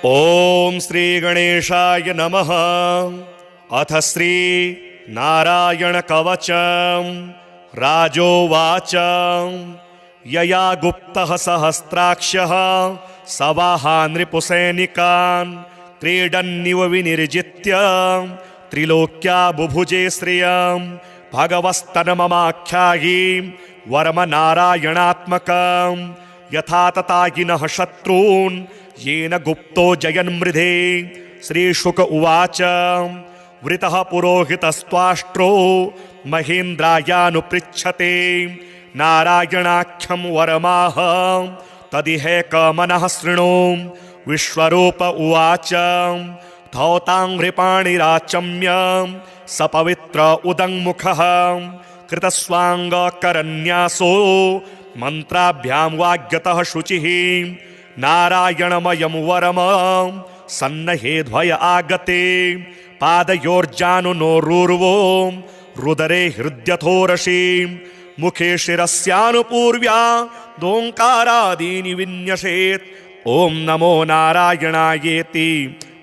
ओम श्री गणेशाय नमः। अथ श्री नारायण कवचम्। राजोवाच यया गुप्तः सहस्राक्षः सवाहा नृपुसैनिकान् क्रीडन्निव विनिर्जित्य त्रिलोक्या बुभुजे श्रियम् भगवस्तन्ममाख्यायि वर्म नारायणात्मकम् यथा ततागिनः शत्रून् येन गुप्तो जयन्मृधे। श्रीशुक उवाच वृतः पुरोहितस्त्वाष्ट्रो महेन्द्रायानुपृच्छते नारायणाख्यं वरमाह तदिहैकमनः शृणु। विश्वरूप उवाच धौताङ्घ्रिपाणिराचम्य सपवित्र उदङ्मुखः कृतस्वाङ्गकरन्यासो मन्त्राभ्यां वाग्यतः शुचिः। नारायणमयं वरम सन्नहेध्वय आगते पादयोर्जानुनोरूर्वो रुदरे हृद्यथोरसि मुखे शिरस्यानुपूर्व्या दोङ्कारादीनि विन्यसेत्। ॐ नमो नारायणायेति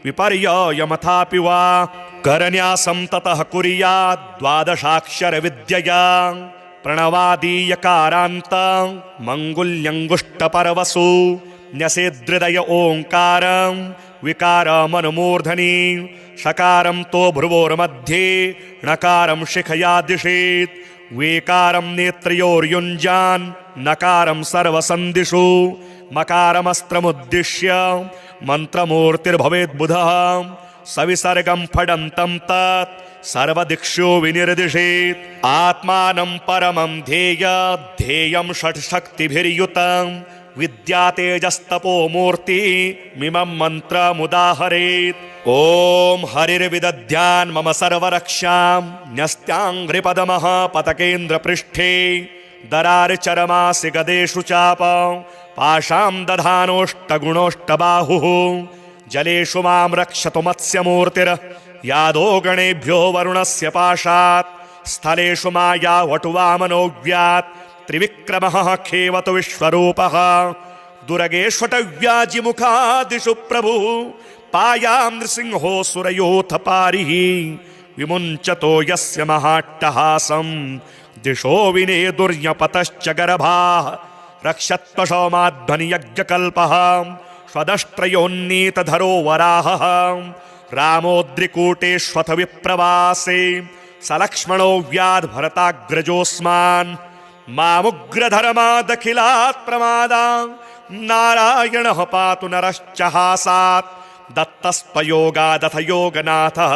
विपर्ययमथापि वा करन्यासं ततः कुर्यात् द्वादशाक्षरविद्यया प्रणवादीयकारान्तं मङ्गुल्यङ्गुष्टपर्वसु न्यसेदृदय ओङ्कारं विकारमनुमूर्धनि षकारं तो भ्रुवोर्मध्ये णकारं शिखया दिशेत् वेकारं नेत्रयोर्युञ्जान् नकारं सर्वसन्दिषु मकारमस्त्रमुद्दिश्य मन्त्रमूर्तिर्भवेद्बुधः सविसर्गं फडन्तं तत् सर्वदिक्षु विनिर्दिशेत्। आत्मानं परमं ध्येयं षट्शक्तिभिर्युतं विद्या तेजस्तपो मूर्ति मिमं मन्त्रमुदाहरेत्। ॐ हरिर्विदध्यान् मम सर्वरक्षां न्यस्त्याङ्घ्रिपदमः पतकेन्द्रपृष्ठे दरार्चरमासि गदेषु चाप पाशां दधानोष्टगुणोष्टबाहुः जलेषु मां रक्षतु मत्स्यमूर्तिर् यादो गणेभ्यो वरुणस्य पाशात् स्थलेषु माया वटुवामनोऽव्यात् त्रिविक्रमः खेवतु विश्वरूपः दुर्गेष्वटव्याजिमुखादिषु प्रभुः पायां नृसिंहो सुरयोऽथ पारिः विमुञ्चतो यस्य महाट्टहासं दिशो विनेदुर्यपतश्च गर्भाः रक्षत्वशौमाध्वनियज्ञकल्पः स्वदष्ट्रयोन्नीतधरो वराहः रामोद्रिकूटेष्वथ विप्रवासे सलक्ष्मणो व्याद्भरताग्रजोऽस्मान् मामुग्रधर्मादखिलात् प्रमादा नारायणः पातु नरश्च हासात् दत्तस्त्वयोगादथ योगनाथः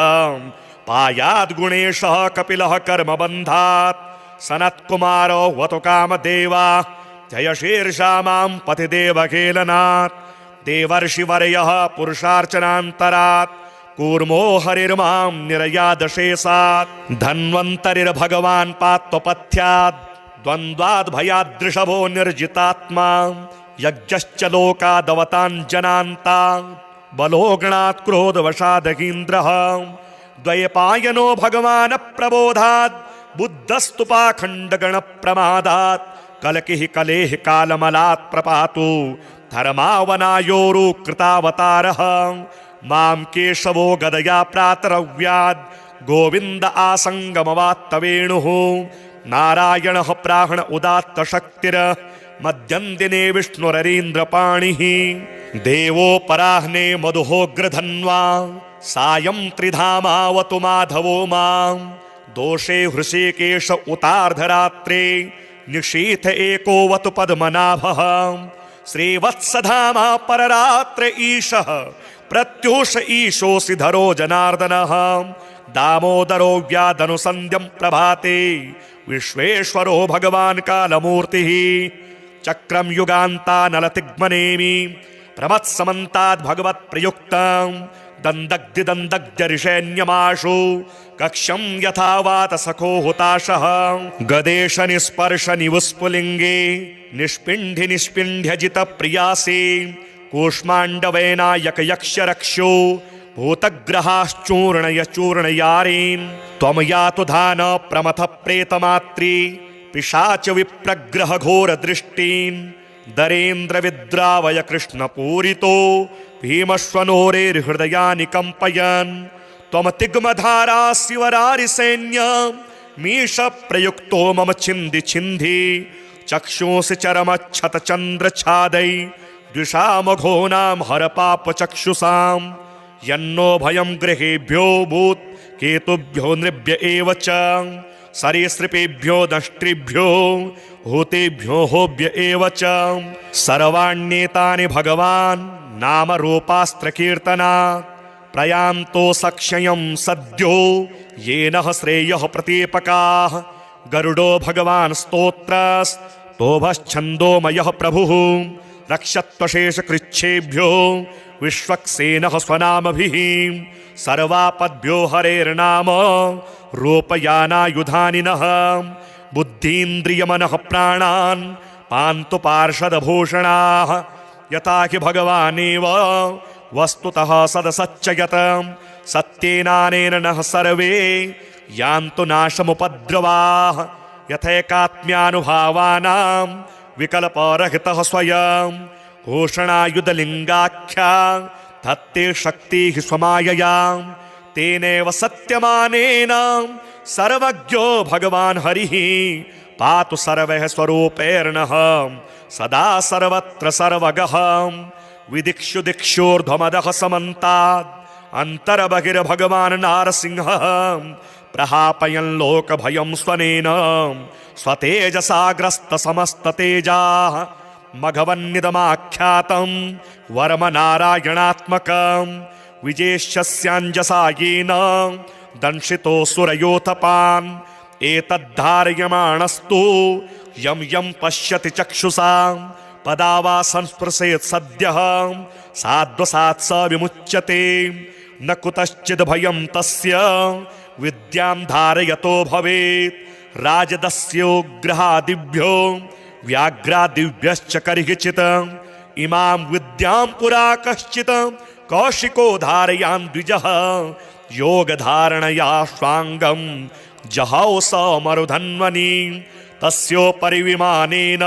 पायाद्गुणेशः कपिलः कर्मबन्धात् सनत्कुमारो वतु कामदेवा जय शीर्षा मां पतिदेवखेलनात् देवर्षिवर्यः पुरुषार्चनान्तरात् कूर्मो हरिर्मां निरयादशेषात् धन्वन्तरिर्भगवान् पात्वपथ्यात् द्वन्द्वाद्भयादृषभो निर्जितात्मा यज्ञश्च लोकादवताञ्जनान्ता बलोगणात् क्रोधवशादगीन्द्रः द्वैपायनो भगवान् प्रबोधात् बुद्धस्तु पाखण्डगणप्रमादात् कलकिः कलेः कालमलात् प्रपातु धर्मावनायोरुकृतावतारः मां केशवो गदया प्रातरव्याद् गोविन्द आसङ्गमवात्तवेणुः नारायणः प्राहण उदात्तशक्तिर् मध्यं दिने विष्णुररीन्द्रपाणिः देवोपराह्ने मधुहोग्रधन्वा सायं त्रिधामावतु माधवो मां दोषे हृषीकेश उतार्धरात्रे निशीथ एकोवतु पद्मनाभः श्रीवत्सधामा पररात्र ईशः प्रत्यूष ईशोऽसि धरो जनार्दनः दामोदरो व्यादनुसन्ध्यं प्रभाते विश्वेश्वरो भगवान् कालमूर्तिः चक्रं युगान्तानलतिग्मनेमि प्रमत्समन्ताद् भगवत्प्रयुक्तं दन्दग्धिदन्दग्धरिषैन्यमाशु कक्षं यथा वातसखो हुताशः गदेश निस्पर्श निवुस्फुलिङ्गे निष्पिण्ढि निष्पिण्ढ्यजित प्रियासि कूष्माण्डवेनायक यक्षरक्षो भूतग्रहाश्चूर्णय चूर्णयारीन् त्वं यातु धान प्रमथ प्रेतमात्री पिशाच विप्रग्रह घोर दृष्टीन् दरेन्द्रविद्रावय कृष्णपूरितो भीमश्वनोरेर्हृदयानि कम्पयन् त्वमतिग्मधारा शिवरारिसैन्य मीश प्रयुक्तो मम छिन्धि छिन्धि चक्षुंसि चरमच्छतचन्द्रछादै द्विषामघोनां हरपापचक्षुषां यन्नो भयं गृहेभ्यो भूत् केतुभ्यो नृभ्य एव च सरीसृपेभ्यो दष्ट्रिभ्यो भूतेभ्यो होभ्य एव च सर्वाण्येतानि भगवान् नामरूपास्त्रकीर्तनात् प्रयान्तो सक्षयं सद्यो येन श्रेयः प्रतीपकाः गरुडो भगवान् स्तोत्रस्तोभश्छन्दोमयः प्रभुः रक्षत्वशेषकृच्छेभ्यो विश्वक्सेनः स्वनामभिः सर्वापद्भ्यो हरेर्नाम रूपयानायुधानि नः बुद्धीन्द्रियमनः प्राणान् पान्तु पार्षदभूषणाः यथा हि भगवानेव वस्तुतः सदसच्चयत सत्येनानेन नः सर्वे यान्तु नाशमुपद्रवाः यथैकात्म्यानुभावानां विकल्परहितः स्वयं घोषणायुधलिङ्गाख्या धत्ते शक्तिः स्वमायया तेनैव सत्यमानेन सर्वज्ञो भगवान् हरिः पातु सर्वैः स्वरूपैर्नः सदा सर्वत्र सर्वगः विदिक्षु दिक्षोर्ध्वमदः समन्तात् अन्तर्बहिर्भगवान् नारसिंहः प्रहापयन् लोकभयं स्वनेन स्वतेजसाग्रस्तसमस्ततेजाः मघवन्निदमाख्यातं वर्मनारायणात्मकं विजेष्यस्याञ्जसा येन दंशितोऽसुरयोथपान् एतद्धारयमाणस्तु यं यं पश्यति चक्षुषा पदा वा संस्पृशेत् सद्यः साध्वसात् स विमुच्यते न कुतश्चिद् भयं तस्य विद्यां धारयतो भवेत् राजदस्योग्रहादिभ्यो व्याघ्रादिभ्यश्च कर्हिचित् इमां विद्यां पुरा कश्चित् कौशिको धारयान् द्विजः योगधारणया स्वाङ्गं जहौ स मरुधन्वनि तस्योपरि विमानेन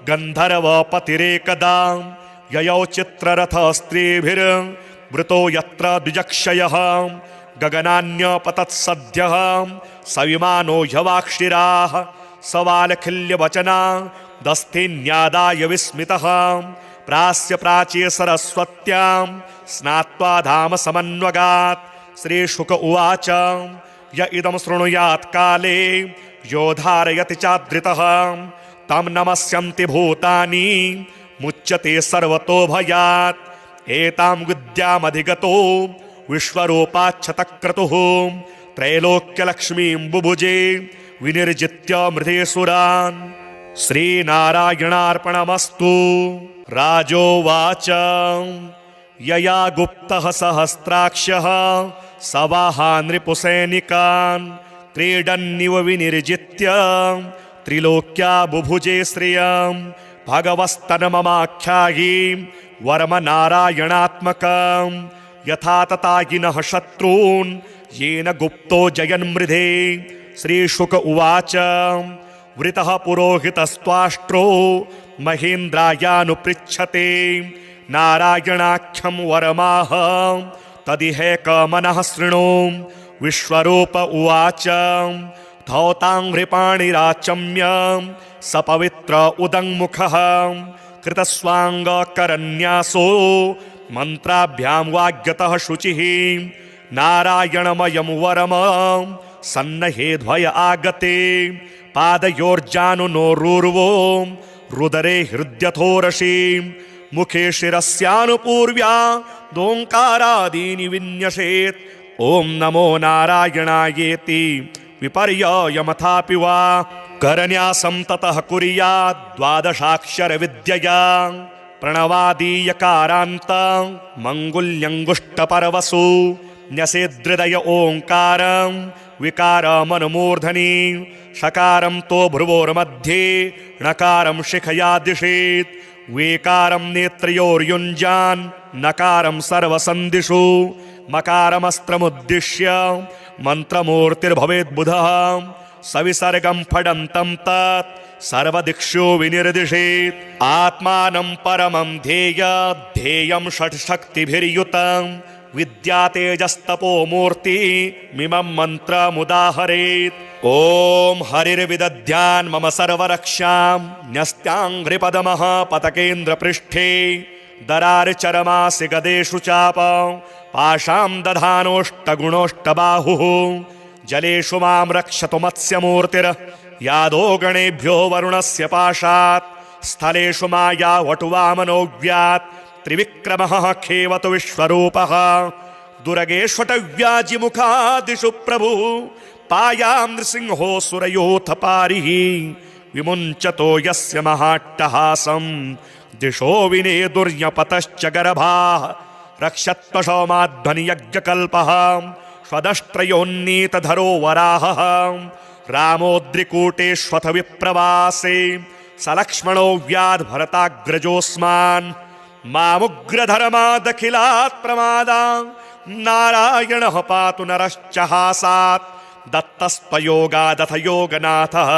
गन्धर्वपतिरेकदा ययौ चित्ररथस्त्रीभिर्वृतो यत्र द्विजक्षयः गगनान्यपतत्सद्यः सविमानो ह्यवाक्षिराः सवालखिल्यवचना दस्थिन्यादाय विस्मितः प्रास्य प्राच्ये सरस्वत्यां स्नात्वा धाम समन्वगात् श्रीशुक उवाच य इदं शृणुयात् काले यो धारयति चादृतः तं नमस्यन्ति भूतानि मुच्यते सर्वतो भयात् एतां विद्यामधिगतो विश्वरूपाच्छतक्रतुः त्रैलोक्यलक्ष्मीं बुभुजे विनिर्जित्य मृधेसुरान् श्रीनारायणार्पणमस्तु। राजोवाच यया गुप्तः सहस्राक्षः सवाहा नृपुसैनिकान् क्रीडन्निव विनिर्जित्य त्रिलोक्या बुभुजे श्रियं भगवस्तन्ममाख्यायि वर्मनारायणात्मकं यथा तथागिनः शत्रून् येन गुप्तो जयन्मृधे। श्रीशुक उवाच वृतः पुरोहितस्त्वाष्ट्रो महेन्द्रायानुपृच्छते नारायणाख्यं वरमाह तदिहैकमनः शृणु। विश्वरूप उवाच धौताङ्घ्रिपाणिराचम्य सपवित्र उदङ्मुखः कृतस्वाङ्गकरन्यासो मन्त्राभ्यां वाग्यतः शुचिः नारायणमयं वरम सन्नहेध्वय आगते पादयोर्जानुनोरूर्वो रुदरे हृद्यथोरसि मुखे शिरस्यानुपूर्व्या दोङ्कारादीनि विन्यसेत् ॐ नमो नारायणायेति विपर्ययमथापि वा करन्यासं ततः कुर्यात् द्वादशाक्षरविद्यया प्रणवादीयकारान्त मङ्गुल्यङ्गुष्ठपर्वसु न्यसेदृदय ओङ्कारं विकारमनुमूर्धनि षकारं तो भ्रुवोर्मध्ये णकारं शिखया दिशेत् वेकारं नेत्रयोर्युञ्जान् नकारं सर्वसन्दिषु मकारमस्त्रमुद्दिश्य मन्त्रमूर्तिर्भवेद्बुधः सविसर्गं फडन्तं तत् सर्वदिक्षु विनिर्दिशेत् आत्मानं परमं ध्येयं षट्शक्तिभिर्युतं विद्या तेजस्तपो मूर्ति मिमं मन्त्रमुदाहरेत् ॐ हरिर्विदध्यान् मम सर्वरक्षां न्यस्त्याङ्घ्रिपदमः पतकेन्द्रपृष्ठे दरारचरमासि गदेषु चाप पाशां दधानोष्टगुणोष्टबाहुः जलेषु मां रक्षतु मत्स्यमूर्तिर् यादो गणेभ्यो वरुणस्य पाशात् स्थलेषु माया वटुवामनोऽव्यात् त्रिविक्रमः खेवतु विश्वरूपः दुर्गेष्वटव्याजिमुखादिषु प्रभुः पायां नृसिंहो सुरयोऽथ पारिः विमुञ्चतो यस्य महाट्टहासं दिशो विनेदुर्यपतश्च गर्भाः रक्षत्वशौमाध्वनियज्ञकल्पः स्वदष्ट्रयोन्नीतधरो वराहः रामोद्रिकूटेष्वथ विप्रवासे सलक्ष्मणो व्याद्भरताग्रजोऽस्मान् मामुग्रधर्मादखिलात् प्रमादा नारायणः पातु नरश्च हासात् दत्तस्त्वयोगादथ योगनाथः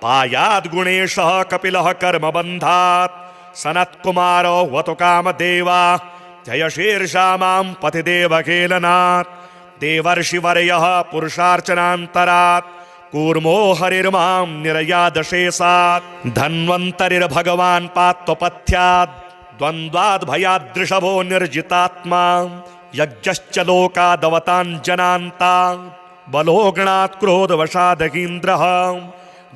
पायाद्गुणेशः कपिलः कर्मबन्धात् सनत्कुमारो वतु कामदेवा जय शीर्षा मां पतिदेवकेलनात् देवर्षिवर्यः पुरुषार्चनान्तरात् कूर्मो हरिर्मां निरयादशेषात् धन्वन्तरिर्भगवान् पात्वपथ्यात् द्वन्द्वाद् भयादृषभो निर्जितात्मा यज्ञश्च लोकादवताञ्जनान्ता बलोगणात् क्रोधवशादगीन्द्रः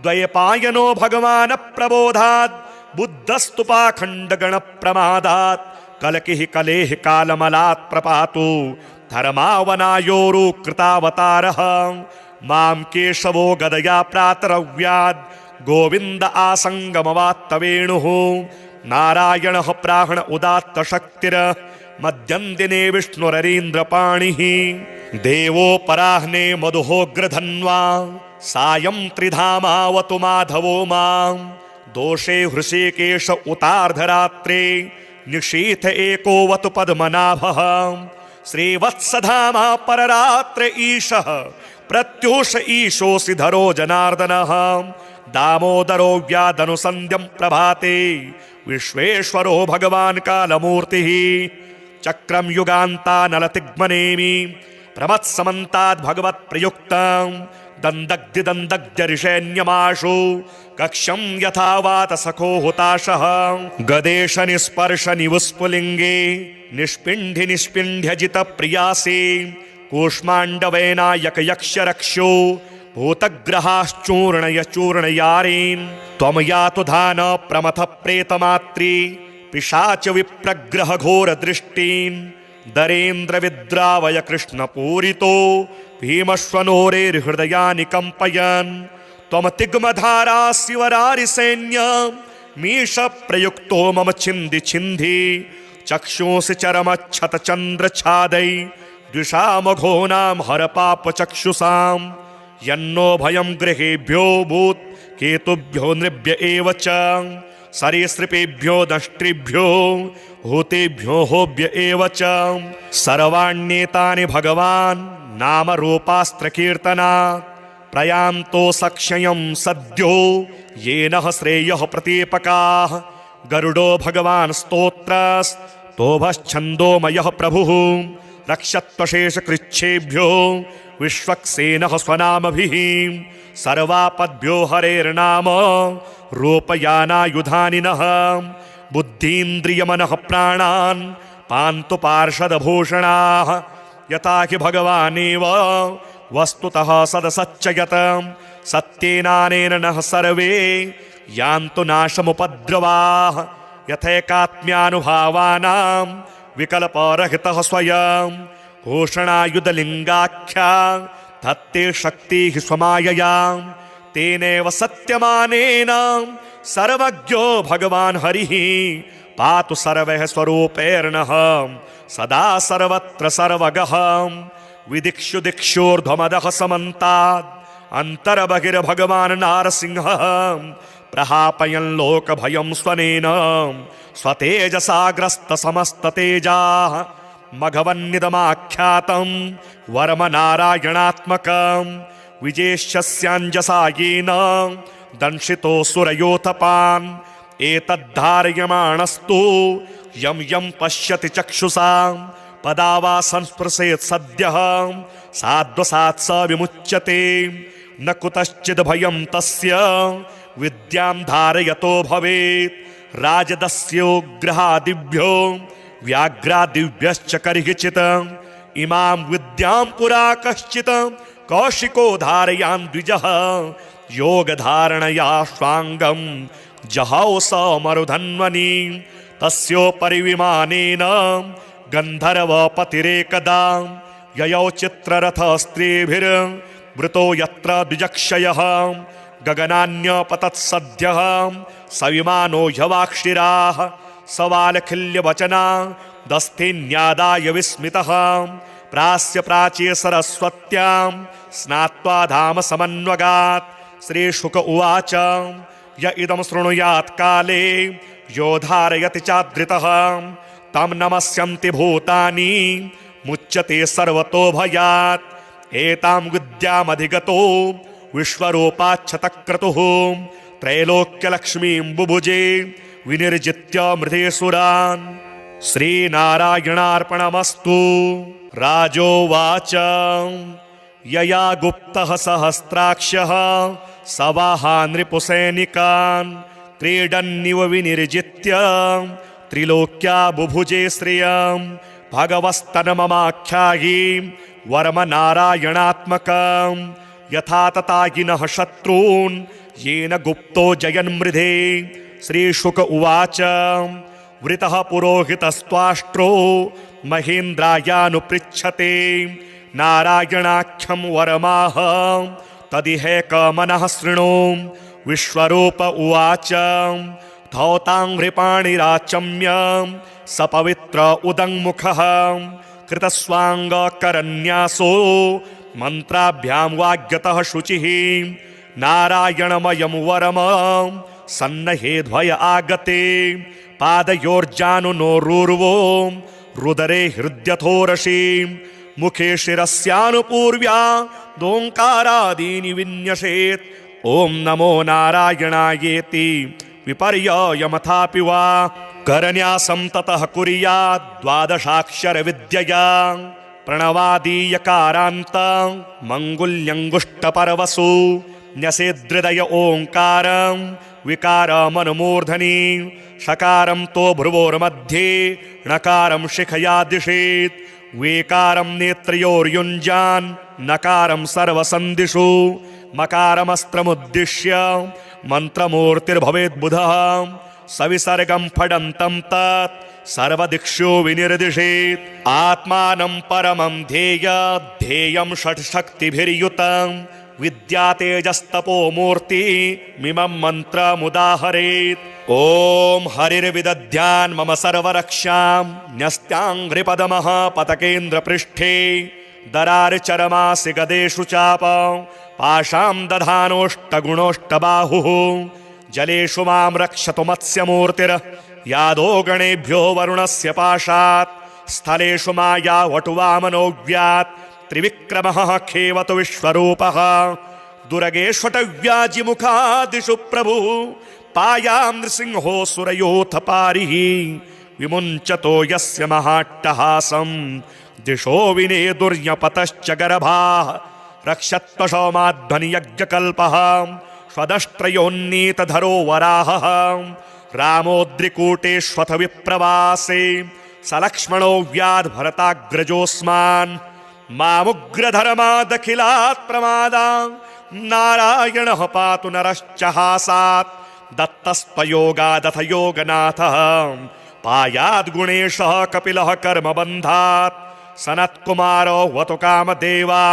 द्वैपायनो भगवान् प्रबोधात् बुद्धस्तु पाखण्डगणप्रमादात् कलकिः कलेः कालमलात् प्रपातु धर्मावनायोरु कृतावतारः मां केशवो गदया प्रातरव्याद् गोविन्द आसङ्गमवात्तवेणुः नारायणः प्राहण उदात्तशक्तिर मध्यं दिने विष्णुररीन्द्रपाणिः देवोपराह्ने मधुहोग्रधन्वा सायं त्रिधामावतु माधवो मां दोषे हृषीकेश उतार्धरात्रे निशीथ एकोवतु पद्मनाभः श्रीवत्सधामा पररात्र ईशः प्रत्यूष ईशोऽसि धरो जनार्दनः दामोदरो व्यादनुसन्ध्यं प्रभाते विश्वेश्वरो भगवान् कालमूर्तिः चक्रं युगान्तानलतिग्मनेमि प्रमत्समन्ताद् भगवत्प्रयुक्तं दन्दग्धिदन्दग्ध्यरिषेण्यमाशु कक्षं यथा वातसखो हुताशः गदेश निस्पर्श निवुस्फुलिङ्गे निष्पिण्ढि निष्पिण्ढ्यजित प्रियासि कूष्माण्डवेनायक यक्षरक्षो भूतग्रहाश्चूर्णय चूर्णयारीन् त्वं यातु धान प्रमथ प्रेतमात्री पिशाच विप्रग्रह घोर दृष्टीन् दरेन्द्र विद्रावय कृष्ण पूरितो भीमश्वनोरेर्हृदयानि कंपयन् त्वं तिग्मधारा शिवरारि सैन्य मीश प्रयुक्तो मम छिन्धि छिन्धि चक्षुंसि चरमच्छत चन्द्र छादै द्विषामघोनां हर पाप चक्षुषां यन्नो भयं गृहेभ्यो भूत् केतुभ्यो नृभ्य एव च सरीसृपेभ्यो दष्ट्रिभ्यो भूतेभ्यो होभ्य एव च सर्वाण्येतानि भगवान् नाम रूपास्त्रकीर्तनात् प्रयान्तो सक्षयं सद्यो येन श्रेयः प्रतीपकाः गरुडो भगवान् स्तोत्रस्तोभश्छन्दोमयः प्रभुः रक्षत्वशेषकृच्छेभ्यो विश्वक्सेनः स्वनामभिः सर्वापद्भ्यो हरेर्नाम रूपयानायुधानि नः बुद्धीन्द्रियमनः प्राणान् पान्तु पार्षदभूषणाः यथा हि भगवानेव वस्तुतः सदसच्चयत सत्येनानेन नः सर्वे यान्तु नाशमुपद्रवाः यथैकात्म्यानुभावानां विकल्परहितः स्वयं घोषणायुधलिङ्गाख्या धत्ते शक्तिः स्वमायया तेनैव सत्यमानेन सर्वज्ञो भगवान् हरिः पातु सर्वैः स्वरूपैर्नः सदा सर्वत्र सर्वगः विदिक्षु दिक्षोर्ध्वमदः समन्तात् अन्तर्बहिर्भगवान् नारसिंहः प्रहापयन् लोकभयं स्वनेन स्वतेजसाग्रस्तसमस्ततेजाः मघवन्निदमाख्यातं वर्म नारायणात्मकं विजेष्यस्याञ्जसा येन दंशितोऽसुरयोथपान् एतद्धारयमाणस्तु यं यं पश्यति चक्षुषा पदा वा संस्पृशेत् सद्यः साध्वसात् स विमुच्यते न कुतश्चिद् भयं तस्य विद्यां धारयतो भवेत् राजदस्योग्रहादिभ्यो व्याघ्रादिभ्यश्च कर्हिचित् इमां विद्यां पुरा कश्चित् कौशिको धारयान् द्विजः योगधारणया स्वाङ्गं जहौ स मरुधन्वनि तस्योपरि विमानेन गन्धर्वपतिरेकदा ययौ चित्ररथस्त्रीभिर्वृतो यत्र द्विजक्षयः गगनान्यपतत्सद्यः स विमानो ह्यवाक्षिराः सवालखिल्यवचना दस्थिन्यादाय विस्मितः प्रास्य प्राच्ये सरस्वत्यां स्नात्वा धाम समन्वगात् श्रीशुक उवाच य इदं शृणुयात् काले यो धारयति चादृतः तं नमस्यन्ति भूतानि मुच्यते सर्वतो भयात् एतां विद्यामधिगतो विश्वरूपाच्छतक्रतुः त्रैलोक्यलक्ष्मीं बुभुजे विनिर्जित्य मृधेसुरान् श्रीनारायणार्पणमस्तु। राजोवाच यया गुप्तः सहस्राक्षः सवाहा नृपुसैनिकान् क्रीडन्निव विनिर्जित्य त्रिलोक्या बुभुजे श्रियं भगवस्तन्ममाख्यायि वर्म नारायणात्मकं यथा तथागिनः शत्रून् येन गुप्तो जयन्मृधे। श्रीशुक उवाच वृतः पुरोहितस्त्वाष्ट्रो महेन्द्रायानुपृच्छते नारायणाख्यं वरमाह तदिहैकमनः शृणु। विश्वरूप उवाच धौताङ्घ्रिपाणिराचम्य सपवित्र उदङ्मुखः कृतस्वाङ्गकरन्यासो मन्त्राभ्यां वाग्यतः शुचिः नारायणमयं वरम सन्नहेध्वय आगते पादयोर्जानुनोरूर्वो रुदरे हृद्यथोरसि मुखे शिरस्यानुपूर्व्या दोङ्कारादीनि विन्यसेत् ॐ नमो नारायणायेति विपर्ययमथापि वा करन्यासं ततः कुर्यात् द्वादशाक्षरविद्यया प्रणवादीयकारान्त मङ्गुल्यङ्गुष्ठपर्वसु न्यसेदृदय ओङ्कारं विकारमनुमूर्धनि षकारं तो भ्रुवोर्मध्ये णकारं शिखया दिशेत् वेकारं नेत्रयोर्युञ्जान् नकारं सर्वसन्दिषु मकारमस्त्रमुद्दिश्य मन्त्रमूर्तिर्भवेद्बुधः सविसर्गं फडन्तं तत् सर्वदिक्षु विनिर्दिशेत् आत्मानं परमं ध्येयं षट्शक्तिभिर्युतं विद्या तेजस्तपो मूर्ति मिमं मन्त्रमुदाहरेत्। ॐ हरिर्विदध्यान् मम सर्वरक्षां न्यस्त्याङ्घ्रिपदमः पतकेन्द्रपृष्ठे दरार्चरमासि गदेषु चाप पाशां दधानोष्टगुणोष्टबाहुः जलेषु मां रक्षतु मत्स्यमूर्तिर् यादो गणेभ्यो वरुणस्य पाशात् स्थलेषु माया वटुवामनोऽव्यात् त्रिविक्रमः खेवतु विश्वरूपः दुर्गेष्वटव्याजिमुखादिषु प्रभुः पायां नृसिंहोऽसुरयोऽथ पारिः विमुञ्चतो यस्य महाट्टहासं दिशो विनेदुर्यपतश्च गर्भाः रक्षत्वशौमाध्वनियज्ञकल्पः स्वदष्ट्रयोन्नीतधरो वराहः रामोद्रिकूटेष्वथ विप्रवासे सलक्ष्मणो व्याद्भरताग्रजोऽस्मान् मामुग्रधर्मादखिलात् प्रमादा नारायणः पातु नरश्च हासात् दत्तस्त्वयोगादथ योगनाथः पायाद्गुणेशः कपिलः कर्मबन्धात् सनत्कुमारो वतु कामदेवा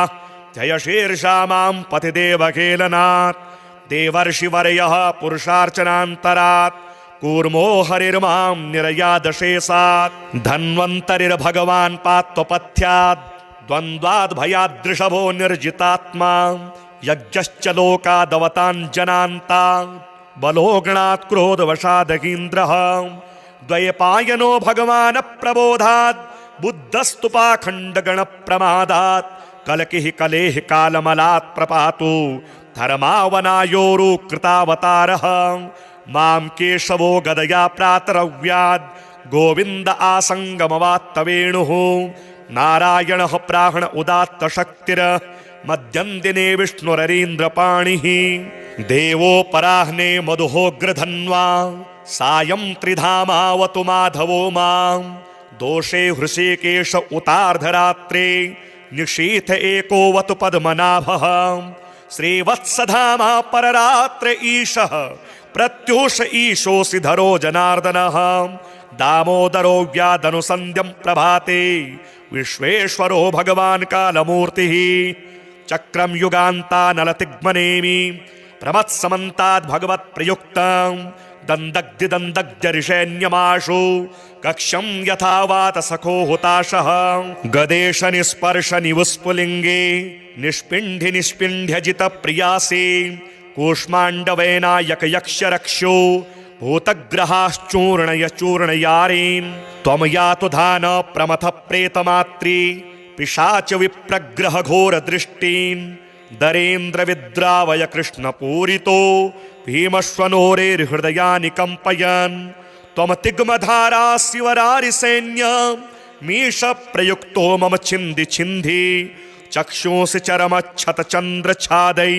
जय शीर्षा मां पतिदेवखेलनात् देवर्षिवर्यः पुरुषार्चनान्तरात् कूर्मो हरिर्मां निरयादशेषात् धन्वन्तरिर्भगवान् पात्वपथ्यात् द्वन्द्वाद् भयादृषभो निर्जितात्मा यज्ञश्च लोकादवताञ्जनान्तान् बलोगणात् क्रोधवशादहीन्द्रः द्वैपायनो भगवान् प्रबोधात् बुद्धस्तु पाखण्डगणप्रमादात् कलकिः कलेः कालमलात् प्रपातु धर्मावनायोरु कृतावतारः मां केशवो गदया प्रातरव्याद् गोविन्द आसङ्गमवात्तवेणुः नारायणः प्राहण उदात्त शक्तिर मध्यं दिने विष्णुररीन्द्रपाणिः देवोपराह्ने मधुहोग्रधन्वा सायं त्रिधामावतु माधवो मां दोषे हृषीकेश उतार्धरात्रे निशीथ एकोवतु पद्मनाभः श्रीवत्सधामा पररात्र ईशः प्रत्यूष ईशोऽसि धरो जनार्दनः दामोदरो व्यादनुसन्ध्यं प्रभाते विश्वेश्वरो भगवान् कालमूर्तिः चक्रं युगान्तानलतिग्मनेमि प्रमत्समन्ताद् भगवत्प्रयुक्तं दन्दग्धिदन्दग्धरिषेण्यमाशु कक्षं यथा वातसखो हुताशः गदेश निस्पर्श निवुस्फुलिङ्गे निष्पिण्ढि निष्पिण्ढ्यजित प्रियासि कूष्माण्डवेनायक यक्ष रक्षो भूतग्रहाश्चूर्णय चूर्णयारीन् त्वं यातु धान प्रमथ प्रेतमात्री पिशाच विप्रग्रह घोर दृष्टीन् दरेन्द्र विद्रावय कृष्ण पूरितो भीमश्वनोरेर्हृदयानि कम्पयन् त्वं तिग्मधारा शिवरारि सैन्य मीश प्रयुक्तो मम छिन्धि छिन्धि चक्षुंसि चरमच्छत चन्द्र छादै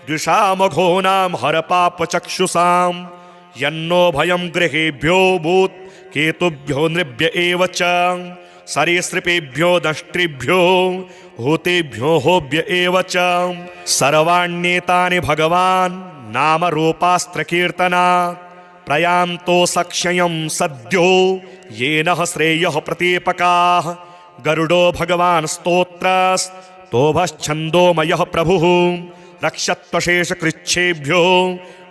द्विषामघोनां हर पाप चक्षुषां यन्नो भयं गृहेभ्यो भूत् केतुभ्यो नृभ्य एव च सरीसृपेभ्यो दष्ट्रिभ्यो भूतेभ्यो होभ्य एव च सर्वाण्येतानि भगवान् नाम रूपास्त्र कीर्तना प्रयान्तो सक्षयं सद्यो येन श्रेयः प्रतीपकाः गरुडो भगवान् स्तोत्रस्तोभश्छन्दोमयः प्रभुः रक्षत्वशेषकृच्छेभ्यो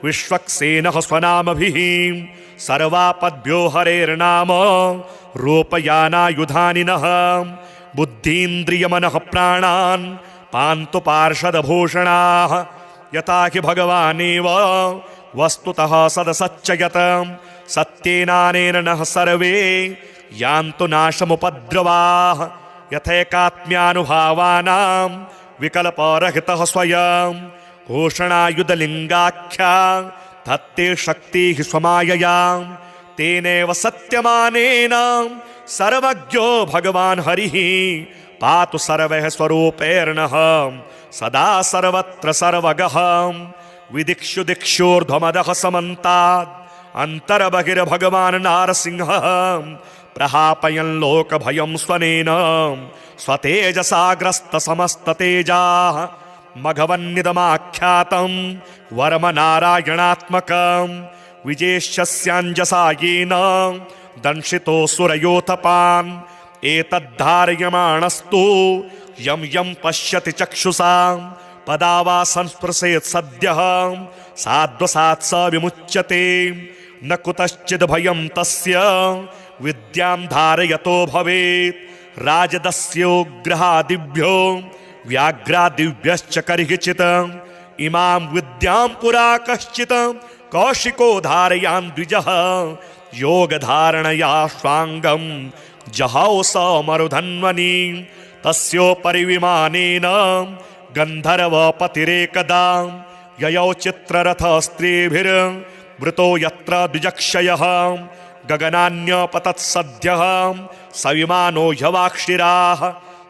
विश्वक्सेनः स्वनामभिः सर्वापद्भ्यो हरेर्नाम रूपयानायुधानिनः बुद्धीन्द्रियमनः प्राणान् पान्तु पार्षदभूषणाः यथा हि भगवानेव वस्तुतः सदसच्चयत सत्येनानेन नः सर्वे यान्तु नाशमुपद्रवाः यथैकात्म्यानुभावानां विकल्परहितः स्वयं घोषणायुधलिङ्गाख्या धत्ते शक्तिः स्वमायया तेनैव सत्यमानेन सर्वज्ञो भगवान् हरिः पातु सर्वैः स्वरूपैर्नः सदा सर्वत्र सर्वगः विदिक्षु दिक्षोर्ध्वमदः समन्तात् अन्तर्बहिर्भगवान् नारसिंहः प्रहापयन् लोकभयं स्वनेन स्वतेजसाग्रस्त समस्ततेजाः मघवन्निदमाख्यातं वर्म नारायणात्मकं विजेष्यस्याञ्जसा येन दंशितो सुरयोथपान् एतद्धारयमाणस्तु यं यं पश्यति चक्षुषा पदा वा संस्पृशेत् सद्यः साध्वसात् स विमुच्यते न कुतश्चिद् भयं तस्य विद्यां धारयतो भवेत् राजदस्योग्रहादिभ्यो व्याघ्रादिभ्यश्च कर्हिचित् इमां विद्यां पुरा कश्चित् कौशिको धारयान् द्विजः योगधारणया स्वाङ्गं जहौ स मरुधन्वनि तस्योपरि विमानेन गन्धर्वपतिरेकदा ययौ चित्ररथस्त्रीभिर्वृतो यत्र द्विजक्षयः गगनान्यपतत्सद्यः सविमानो ह्यवाक्षिराः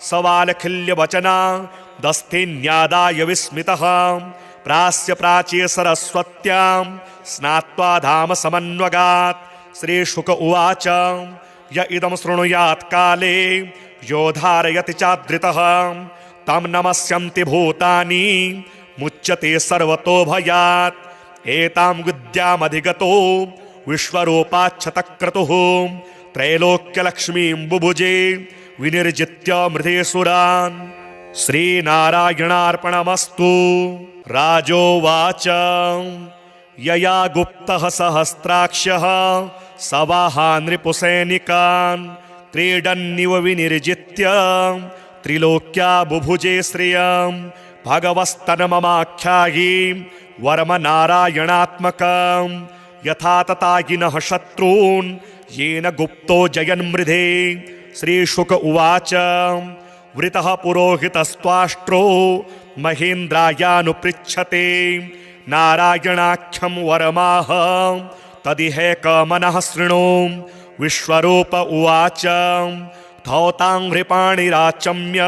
सवालखिल्यवचना दस्थिन्यादाय विस्मितः प्रास्य प्राच्ये सरस्वत्यां स्नात्वा धाम समन्वगात् श्रीशुक उवाच य इदं शृणुयात् काले यो धारयति चादृतः तं नमस्यन्ति भूतानि मुच्यते सर्वतो भयात् एतां विद्यामधिगतो विश्वरूपाच्छतक्रतुः त्रैलोक्यलक्ष्मीं बुभुजे विनिर्जित्य मृधेसुरान् श्रीनारायणार्पणमस्तु। राजोवाच यया गुप्तः सहस्राक्षः सवाहा नृपुसैनिकान् क्रीडन्निव विनिर्जित्य त्रिलोक्या बुभुजे श्रियं भगवस्तनममाख्यायि वर्म नारायणात्मकं यथा तथागिनः शत्रून् येन गुप्तो जयन्मृधे। श्रीशुक उवाच वृतः पुरोहितस्त्वाष्ट्रो महेन्द्रायानुपृच्छते नारायणाख्यं वरमाह तदिहेकमनः शृणु। विश्वरूप उवाच धौताङ्घ्रिपाणिराचम्य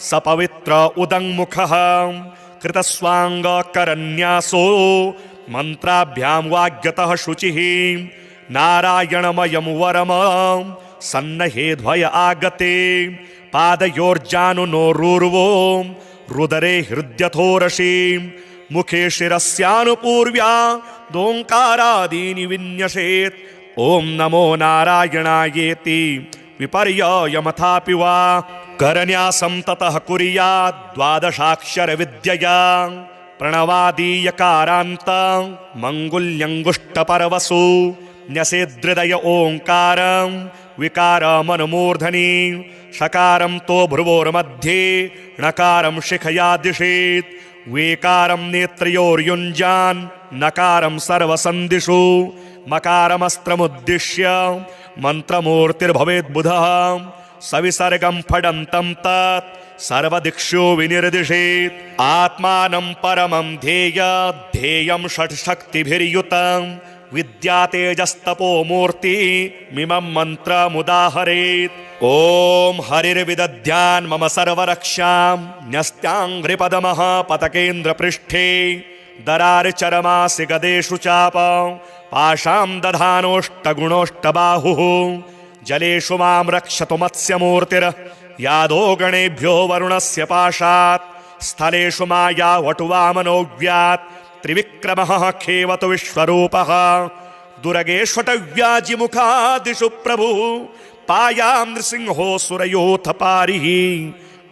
सपवित्र उदङ्मुखः कृतस्वाङ्गकरन्यासो मन्त्राभ्यां वाग्यतः शुचिः नारायणमयं वरम सन्नहेध्वय आगते पादयोर्जानुनोरूर्वो रुदरे हृद्यथोरसि मुखे शिरस्यानुपूर्व्या दोङ्कारादीनि विन्यसेत् ॐ नमो नारायणायेति विपर्ययमथापि वा करन्यासं ततः कुर्यात् द्वादशाक्षरविद्यया प्रणवादीयकारान्त मङ्गुल्यङ्गुष्टपरवसु न्यसेदृदय ओङ्कारं विकारमनुमूर्धनि षकारं तो भ्रुवोर्मध्ये णकारं शिखया दिशेत् वेकारं नेत्रयोर्युञ्जान् नकारं सर्वसन्धिषु मकारमस्त्रमुद्दिश्य मन्त्रमूर्तिर्भवेद्बुधः सविसर्गं फडन्तं तत् सर्वदिक्षु विनिर्दिशेत् आत्मानं परमं ध्येयं षट्शक्तिभिर्युतं विद्या तेजस्तपो मूर्ति मिमं मन्त्रमुदाहरेत् ॐ हरिर्विदध्यान् मम सर्वरक्षां न्यस्त्याङ्घ्रिपदमः पतकेन्द्रपृष्ठे दरारिचरमासि गदेषु चाप पाशां दधानोष्टगुणोष्टबाहुः जलेषु मां रक्षतु मत्स्यमूर्तिर् यादो गणेभ्यो वरुणस्य पाशात् स्थलेषु माया वटुवामनोऽव्यात् त्रिविक्रमः खेवतु विश्वरूपः दुर्गेष्वटव्याजिमुखादिषु प्रभुः पायां नृसिंहो सुरयोऽथ पारिः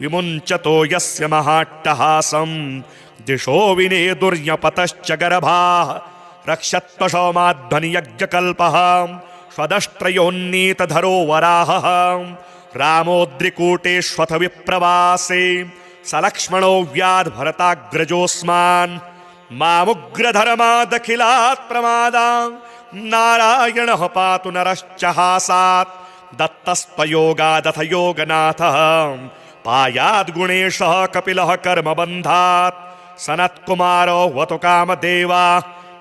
विमुञ्चतो यस्य महाट्टहासं दिशो विनेदुर्यपतश्च गर्भाः रक्षत्वशौमाध्वनियज्ञकल्पः स्वदष्ट्रयोन्नीतधरो वराहः रामोद्रिकूटेष्वथ विप्रवासे सलक्ष्मणो व्याद्भरताग्रजोऽस्मान् मामुग्रधर्मादखिलात् प्रमादा नारायणः पातु नरश्च हासात् दत्तस्त्वयोगादथ योगनाथः पायाद्गुणेशः कपिलः कर्मबन्धात् सनत्कुमारो वतु कामदेवा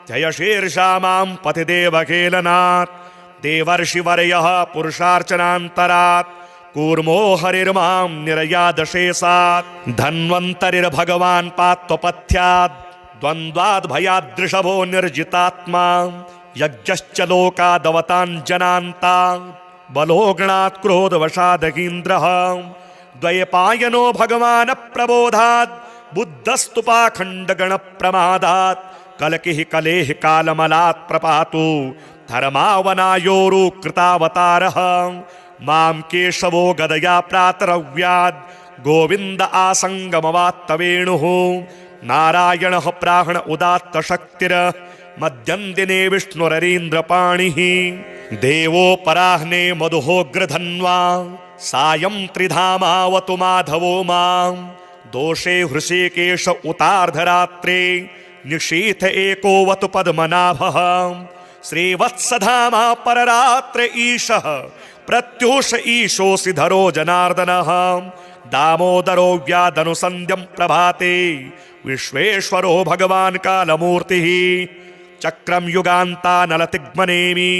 जय शीर्षा मां पतिदेवखेलनात् देवर्षिवर्यः पुरुषार्चनान्तरात् कूर्मो हरिर्मां निरयादशेषात् धन्वन्तरिर्भगवान् पात्वपथ्यात् द्वन्द्वाद्भयादृषभो निर्जितात्मा यज्ञश्च लोकादवताञ्जनान्ता बलोगणात् क्रोधवशादगीन्द्रः द्वयपायनो भगवान् प्रबोधात् बुद्धस्तु पाखण्डगणप्रमादात् कलकिः कलेः कालमलात् प्रपातु धर्मावनायोरुकृतावतारः मां केशवो गदया प्रातरव्याद् गोविन्द आसङ्गमवात्तवेणुः नारायणः प्राण उदात्तशक्तिर् मध्यं दिने विष्णुररीन्द्रपाणिः देवोपराह्ने मधुहोग्रधन्वा सायं त्रिधामावतु माधवो मां दोषे हृषीकेश उतार्धरात्रे निशीथ एकोवतु पद्मनाभः श्रीवत्सधामा पररात्र ईशः प्रत्यूष ईशोऽसि धरो जनार्दनः दामोदरो व्यादनुसन्ध्यं प्रभाते विश्वेश्वरो भगवान् कालमूर्तिः चक्रं युगान्तानलतिग्मनेमि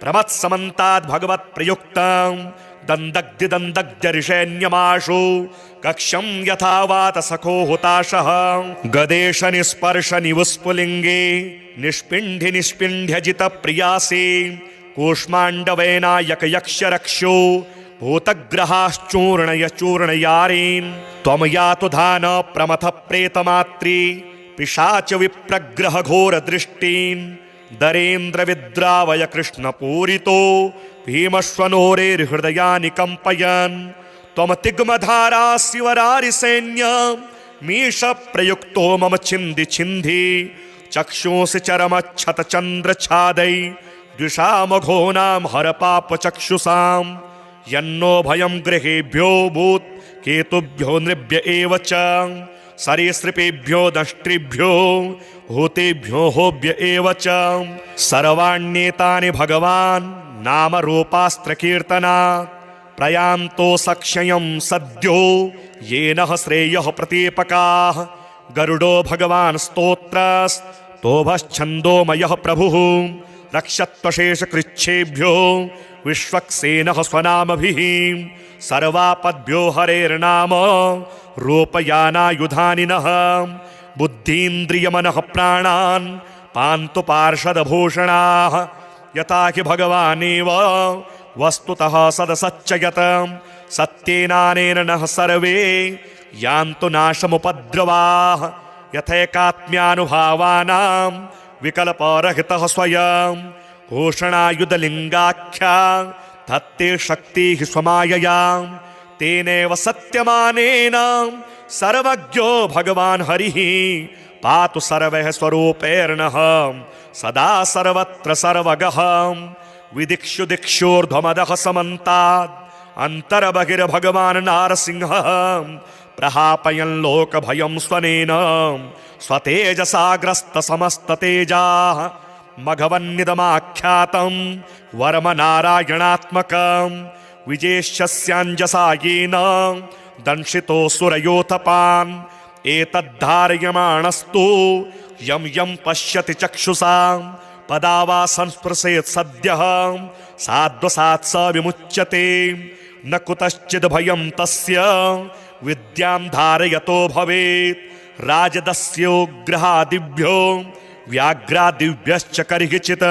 प्रमत्समन्ताद् भगवत्प्रयुक्तं दन्दग्धिदन्दग्ध्यरिषैन्यमाशु कक्षं यथा वात सखो हुताशः गदेश निस्पर्श निवुस्फुलिङ्गे निष्पिण्ढि निष्पिण्ढ्यजित प्रियासि कूष्माण्डवेनायक यक्ष रक्षो भूतग्रहाश्चूर्णय चूर्णयारीन् त्वं यातु धान प्रमथ प्रेतमात्री पिशाच विप्रग्रह घोर दृष्टीन् दरेन्द्र विद्रावय कृष्ण पूरितो भीमश्वनोरेर्हृदयानि कम्पयन् त्वं तिग्मधारा शिवरारि सैन्य मीश प्रयुक्तो मम छिन्धि छिन्धि चक्षुंसि चरमच्छत चन्द्र छादै द्विषामघोनां हर पाप चक्षुषां यन्नो भयं गृहेभ्यो भूत् केतुभ्यो नृभ्य एव च सरीसृपेभ्यो दष्ट्रिभ्यो हूतेभ्यो होभ्य एव च सर्वाण्येतानि भगवान् नाम रूपास्त्र कीर्तना प्रयान्तो सक्षयं सद्यो येन श्रेयः प्रतीपकाः गरुडो भगवान् स्तोत्रस्तोभश्छन्दोमयः प्रभुः रक्षत्वशेषकृच्छेभ्यो विश्वक्सेनः स्वनामभिः सर्वापद्भ्यो हरेर्नाम रूपयानायुधानिनः बुद्धीन्द्रियमनः प्राणान् पान्तु पार्षदभूषणाः यथा हि भगवानेव वस्तुतः सदसच्चयत सत्येनानेन नः सर्वे यान्तु नाशमुपद्रवाः यथैकात्म्यानुभावानां विकल्परहितः स्वयं घोषणायुधलिङ्गाख्या धत्ते शक्तिः स्वमायया तेनैव सत्यमानेन सर्वज्ञो भगवान् हरिः पातु सर्वैः स्वरूपैर्नः सदा सर्वत्र सर्वगः विदिक्षु दिक्षोर्ध्वमदः समन्तात् अन्तर्बहिर्भगवान् नारसिंहः प्रहापयन् लोकभयं स्वनेन स्वतेजसा ग्रस्तसमस्ततेजाः मघवन्निदमाख्यातं वर्मनारायणात्मकं विजेष्यस्याञ्जसा येन दंशितोऽसुरयोथपान् एतद्धारयमाणस्तु यं यं पश्यति चक्षुषा पदा वा संस्पृशेत् सद्यः साध्वसात् स विमुच्यते न कुतश्चिद् भयं तस्य विद्यां धारयतो भवेत् राजदस्योग्रहादिभ्यो व्याघ्रादिभ्यश्च कर्हिचित्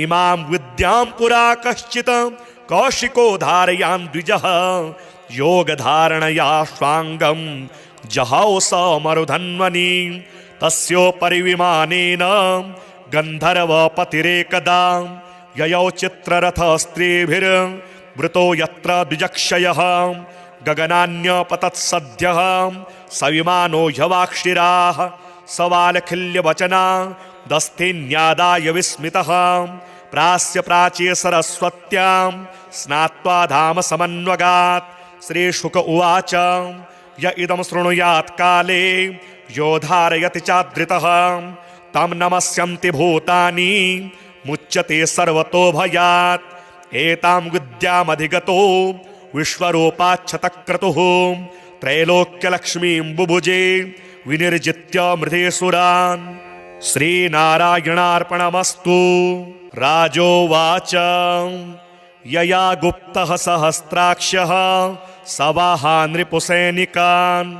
इमां विद्यां पुरा कश्चित् कौशिको धारयान् द्विजः योगधारणया स्वाङ्गं जहौ स मरुधन्वनि तस्योपरि विमानेन गन्धर्वपतिरेकदा ययौ चित्ररथस्त्रीभिर्वृतो यत्र द्विजक्षयः गगनान्यपतत्सद्यः सविमानो ह्यवाक्षिराः सवालखिल्यवचना दस्थिन्यादाय विस्मितः प्रास्य प्राच्ये सरस्वत्यां स्नात्वा धाम समन्वगात् श्रीशुक उवाच य इदं शृणुयात् काले यो धारयति चादृतः तं नमस्यन्ति भूतानि मुच्यते सर्वतो भयात् एतां विद्यामधिगतो विश्वरूपाच्छतक्रतुः त्रैलोक्यलक्ष्मीं बुभुजे विनिर्जित्य मृधेसुरान् श्रीनारायणार्पणमस्तु। राजोवाच यया गुप्तः सहस्राक्षः सवाहा नृपुसैनिकान्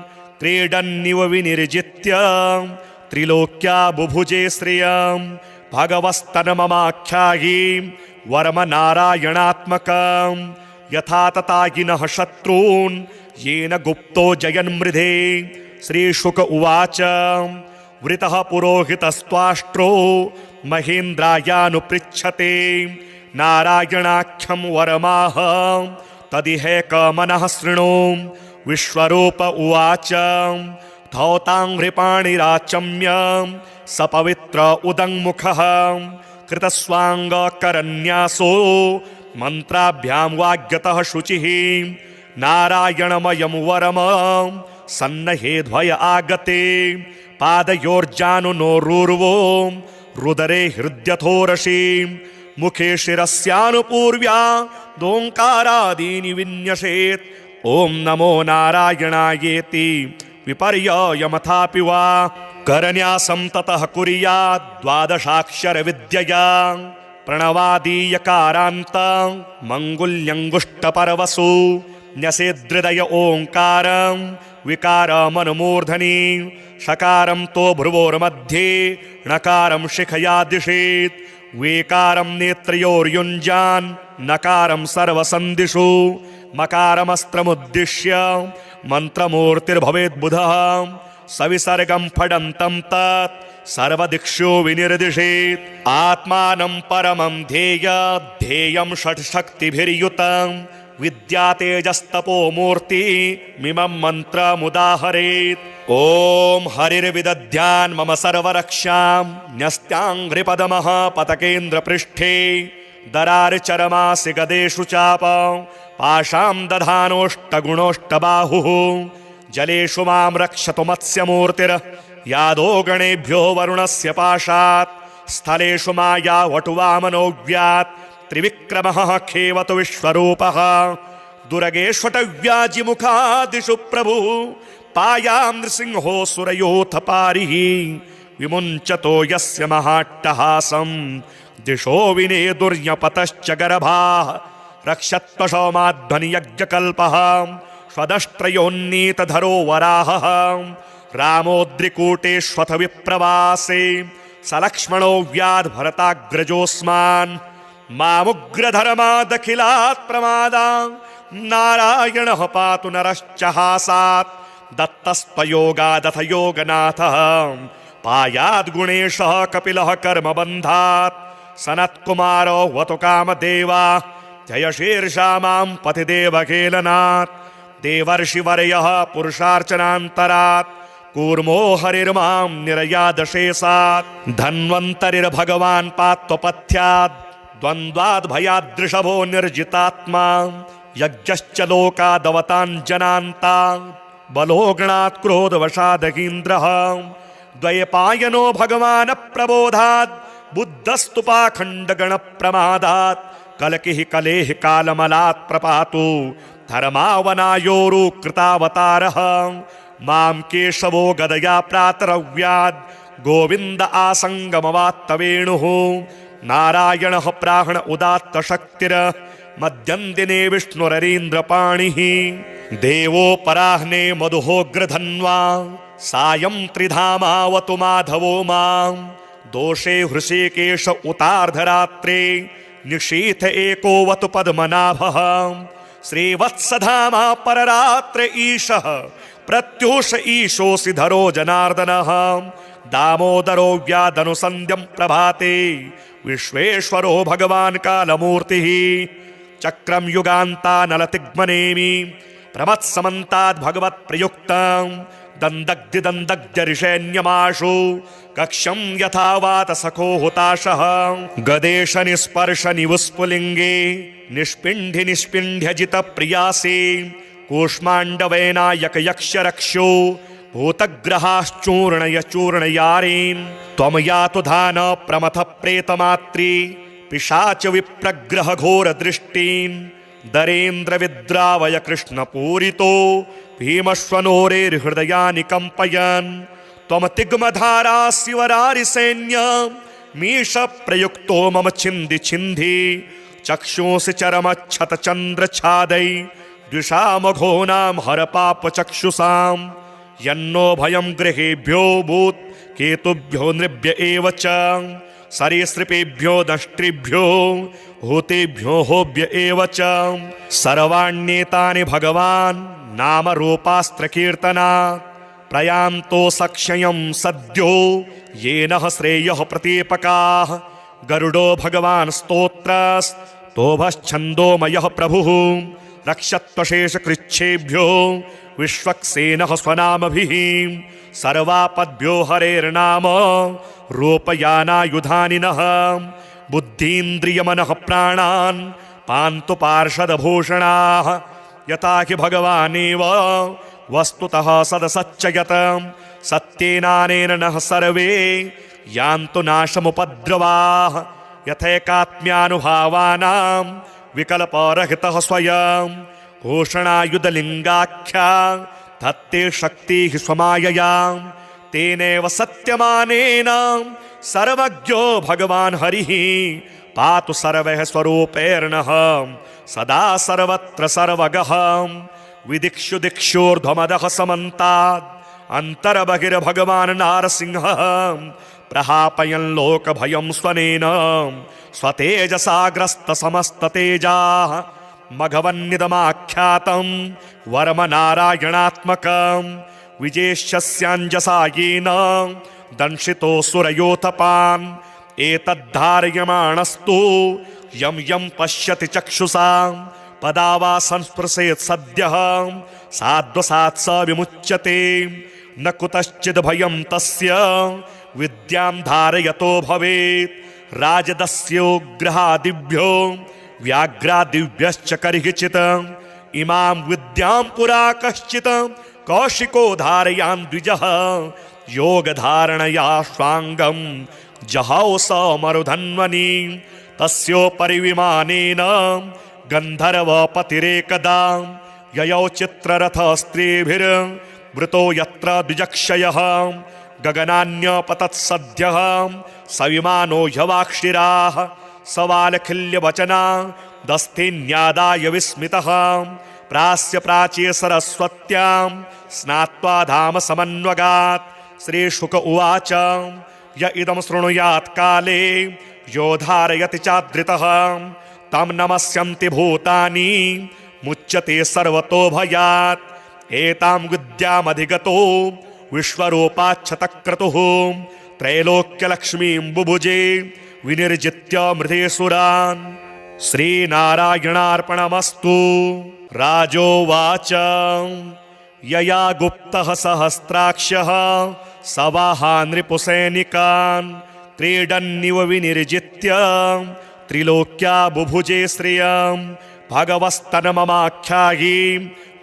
क्रीडन्निव विनिर्जित्य त्रिलोक्या बुभुजे श्रियं भगवस्तन्ममाख्यायि वर्मनारायणात्मकं यथा ततागिनः शत्रून् येन गुप्तो जयन्मृधे। श्रीशुक उवाच वृतः पुरोहितस्त्वाष्ट्रो महेन्द्रायानुपृच्छते नारायणाख्यं वरमाह तदिहैकमनः शृणु। विश्वरूप उवाच धौताङ्घ्रिपाणिराचम्य सपवित्र उदङ्मुखः कृतस्वाङ्गकरन्यासो मन्त्राभ्यां वाग्यतः शुचिः नारायणमयं वरम सन्नहेध्वय आगते पादयोर्जानुनोरूर्वो रुदरे हृद्यथोरसि मुखे शिरस्यानुपूर्व्या दोङ्कारादीनि विन्यसेत् ॐ नमो नारायणायेति विपर्ययमथापि वा करन्यासं ततः कुर्यात् द्वादशाक्षरविद्यया प्रणवादीयकारान्तं मङ्गुल्यङ्गुष्टपर्वसु न्यसेदृदय ओङ्कारं विकारमनुमूर्धनि षकारं तो भ्रुवोर्मध्ये णकारं शिखया दिशेत् वेकारं नेत्रयोर्युञ्जान् नकारं सर्वसन्दिषु मकारमस्त्रमुद्दिश्य मन्त्रमूर्तिर्भवेद्बुधः सविसर्गं फडन्तं तत् सर्वदिक्षु विनिर्दिशेत् आत्मानं परमं ध्येयं षट्शक्तिभिर्युतं विद्या तेजस्तपो मूर्ति मिमं मन्त्रमुदाहरेत्। ॐ हरिर्विदध्यान् मम सर्वरक्षां न्यस्त्याङ्घ्रिपदमः पतकेन्द्रपृष्ठे दरार्चरमासि गदेषु चाप पाशां दधानोष्टगुणोष्टबाहुः जलेषु मां रक्षतु मत्स्यमूर्तिर् यादो गणेभ्यो वरुणस्य पाशात् स्थलेषु माया वटुवामनोऽव्यात् त्रिविक्रमः खेवतु विश्वरूपः दुरगेष्वटव्याजिमुखादिषु प्रभुः पायां नृसिंहोऽसुरयोऽथ पारिः विमुञ्चतो यस्य महाट्टहासं दिशो विनेदुर्यपतश्च गर्भाः रक्षत्वशौमाध्वनियज्ञकल्पः स्वदष्ट्रयोन्नीतधरो वराहः रामोद्रिकूटेष्वथ विप्रवासे सलक्ष्मणो व्याद्भरताग्रजोऽस्मान् मामुग्रधर्मादखिलात् प्रमादा नारायणः पातु नरश्च हासात् दत्तस्त्वयोगादथ योगनाथः पायाद्गुणेशः कपिलः कर्मबन्धात् सनत्कुमारो वतु कामदेवा जयशीर्षा मां पतिदेवखेलनात् देवर्षिवर्यः पुरुषार्चनान्तरात् कूर्मो हरिर्मां निरयादशेषात् धन्वन्तरिर्भगवान् पात्वपथ्यात् द्वन्द्वाद्भयादृषभो निर्जितात्मा यज्ञश्च लोकादवताञ्जनान्तान् बलोगणात् क्रोधवशादहीन्द्रः द्वैपायनो भगवान् प्रबोधात् बुद्धस्तु पाखण्डगणप्रमादात् कलकिः कलेः कालमलात् प्रपातु धर्मावनायोरुकृतावतारः मां केशवो गदया प्रातरव्याद् गोविन्द आसङ्गमवात्तवेणुः नारायणः प्राण उदात्तशक्तिर मध्यं दिने विष्णुररीन्द्रपाणिः देवोपराह्ने मधुहोग्रधन्वा सायं त्रिधामावतु माधवो मां दोषे हृषीकेश उतार्धरात्रे निशीथ एकोवतु पद्मनाभः श्रीवत्सधामा पररात्र ईशः प्रत्यूष ईशोऽसि धरो जनार्दनः दामोदरो व्यादनुसन्ध्यं प्रभाते विश्वेश्वरो भगवान् कालमूर्तिः चक्रं युगान्तानलतिग्मनेमि प्रमत्समन्ताद् भगवत्प्रयुक्तं दन्दग्धिदन्दग्धरिषैन्यमाशु कक्षं यथा वातसखो हुताशः गदेश निस्पर्श निवुस्फुलिङ्गे निष्पिण्ढि निष्पिण्ढ्यजित प्रियासि कूष्माण्डवेनायक यक्ष रक्षो भूतग्रहाश्चूर्णय चूर्णयारीन् त्वं यातु धान प्रमथ प्रेतमात्री पिशाच विप्रग्रह घोर दृष्टीन् दरेन्द्र विद्रावय कृष्ण पूरितो भीमश्वनोरेर्हृदयानि कम्पयन् त्वं तिग्मधारा शिवरारि सैन्य मीश प्रयुक्तो मम छिन्धि छिन्धि चक्षुंसि चरमच्छत चन्द्र छादै द्विषामघोनां हर पाप चक्षुषाम् यन्नो भयं गृहेभ्यो भूत् केतुभ्यो नृभ्य एव च सरीसृपेभ्यो दष्ट्रिभ्यो हूतेभ्यो होभ्य एव च सर्वाण्येतानि भगवान् नामरूपास्त्रकीर्तनात् प्रयान्तो सक्षयं सद्यो येन श्रेयः प्रतीपकाः गरुडो भगवान् स्तोत्रस्तोभश्छन्दोमयः प्रभुः रक्षत्वशेषकृच्छेभ्यो विश्वक्सेनः स्वनामभिः सर्वापद्भ्यो हरेर्नाम रूपयानायुधानिनः बुद्धीन्द्रियमनः प्राणान् पान्तु पार्षदभूषणाः यथा हि भगवानेव वस्तुतः सदसच्चयत सत्येनानेन नः सर्वे यान्तु नाशमुपद्रवाः यथैकात्म्यानुभावानां विकल्परहितः स्वयं घोषणायुधलिङ्गाख्या धत्ते शक्तिः स्वमायया तेनैव सत्यमानेन सर्वज्ञो भगवान् हरिः पातु सर्वैः स्वरूपैर्नः सदा सर्वत्र सर्वगः विदिक्षु दिक्षोर्ध्वमदः समन्तात् अन्तर्बहिर्भगवान् नारसिंहः प्रहापयन् लोकभयं स्वनेन स्वतेजसाग्रस्तसमस्ततेजाः मघवन्निदमाख्यातं वर्म नारायणात्मकं विजेष्यस्याञ्जसा येन दंशितोऽसुरयोथपान् एतद्धारयमाणस्तु यं यं पश्यति चक्षुषा पदा वा संस्पृशेत् सद्यः साध्वसात् स विमुच्यते न कुतश्चिद् भयं तस्य विद्यां धारयतो भवेत् राजदस्योग्रहादिभ्यो व्याघ्रादिभ्यश्च कर्हिचित् इमां विद्यां पुरा कश्चित् कौशिको धारयान् द्विजः योगधारणया स्वाङ्गं जहौ स मरुधन्वनि तस्योपरि विमानेन गन्धर्वपतिरेकदा ययौ चित्ररथस्त्रीभिर्वृतो यत्र द्विजक्षयः गगनान्यपतत्सद्यः सविमानो ह्यवाक्षिराः सवालखिल्यवचना दस्थिन्यादाय विस्मितः प्रास्य प्राच्ये सरस्वत्यां स्नात्वा धाम समन्वगात्। श्रीशुक उवाच य इदं शृणुयात् काले यो धारयति चादृतः तं नमस्यन्ति भूतानि मुच्यते सर्वतो भयात्। एतां विद्यामधिगतो विश्वरूपाच्छतक्रतुः त्रैलोक्यलक्ष्मीं बुभुजे विनिर्जित्य मृधेसुरान्। श्रीनारायणार्पणमस्तु। राजोवाच यया गुप्तः सहस्राक्षः सवाहा नृपुसैनिकान् क्रीडन्निव विनिर्जित्य त्रिलोक्या बुभुजे श्रियं भगवस्तन्ममाख्यायि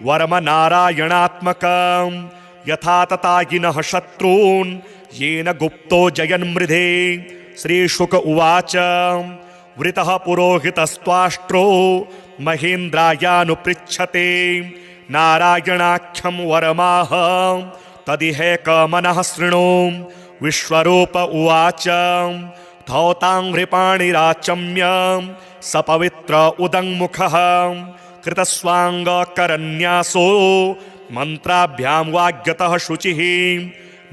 वर्म नारायणात्मकं यथा ततागिनः शत्रून् येन गुप्तो जयन्मृधे। श्रीशुक उवाच वृतः पुरोहितस्त्वाष्ट्रो महेन्द्रायानुपृच्छते नारायणाख्यं वरमाह तदिहैकमनः शृणु। विश्वरूप उवाच धौताङ्घ्रिपाणिराचम्य सपवित्र उदङ्मुखः कृतस्वाङ्गकरन्यासो मन्त्राभ्यां वाग्यतः शुचिः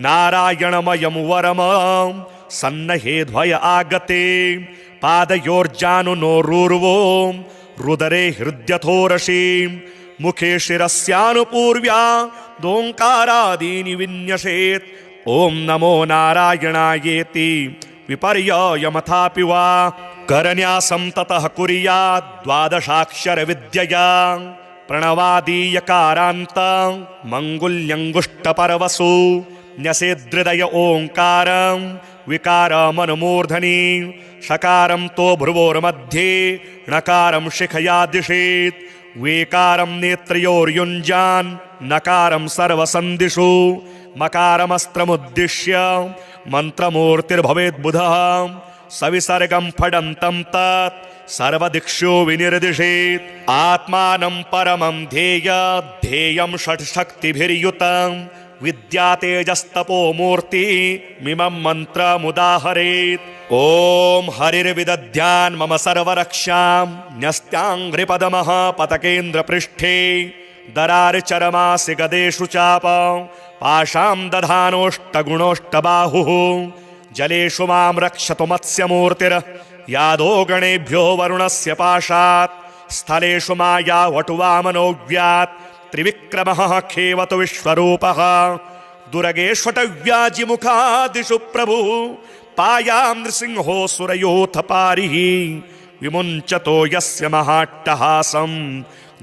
नारायणमयं वरम सन्नहेध्वय आगते पादयोर्जानुनोरूर्वो रुदरे हृद्यथोरसि मुखे शिरस्यानुपूर्व्या दोङ्कारादीनि विन्यसेत्। ॐ नमो नारायणायेति विपर्ययमथापि वा करन्यासं ततः कुर्यात् द्वादशाक्षरविद्यया प्रणवादीयकारान्तं मङ्गुल्यङ्गुष्टपर्वसु न्यसेदृदय ओङ्कारं विकारमनुमूर्धनि षकारं तो भ्रुवोर्मध्ये णकारं शिखया दिशेत् वेकारं नेत्रयोर्युञ्जान् नकारं सर्वसन्दिषु मकारमस्त्रमुद्दिश्य मन्त्रमूर्तिर्भवेद्बुधः सविसर्गं फडन्तं तत् सर्वदिक्षु विनिर्दिशेत्। आत्मानं परमं ध्येयं षट्शक्तिभिर्युतं विद्या तेजस्तपो मूर्ति मिमं मन्त्रमुदाहरेत्। ॐ हरिर्विदध्यान् मम सर्वरक्षां न्यस्त्याङ्घ्रिपदमः पतकेन्द्रपृष्ठे दरार्चरमासि गदेषु चाप पाशां दधानोष्टगुणोष्टबाहुः जलेषु मां रक्षतु मत्स्यमूर्तिर् यादो गणेभ्यो वरुणस्य पाशात् स्थलेषु माया वटुवामनोऽव्यात् त्रिविक्रमः खेवतु विश्वरूपः दुर्गेष्वटव्याजिमुखादिषु प्रभुः पायां नृसिंहोऽसुरयोऽथ पारिः विमुञ्चतो यस्य महाट्टहासं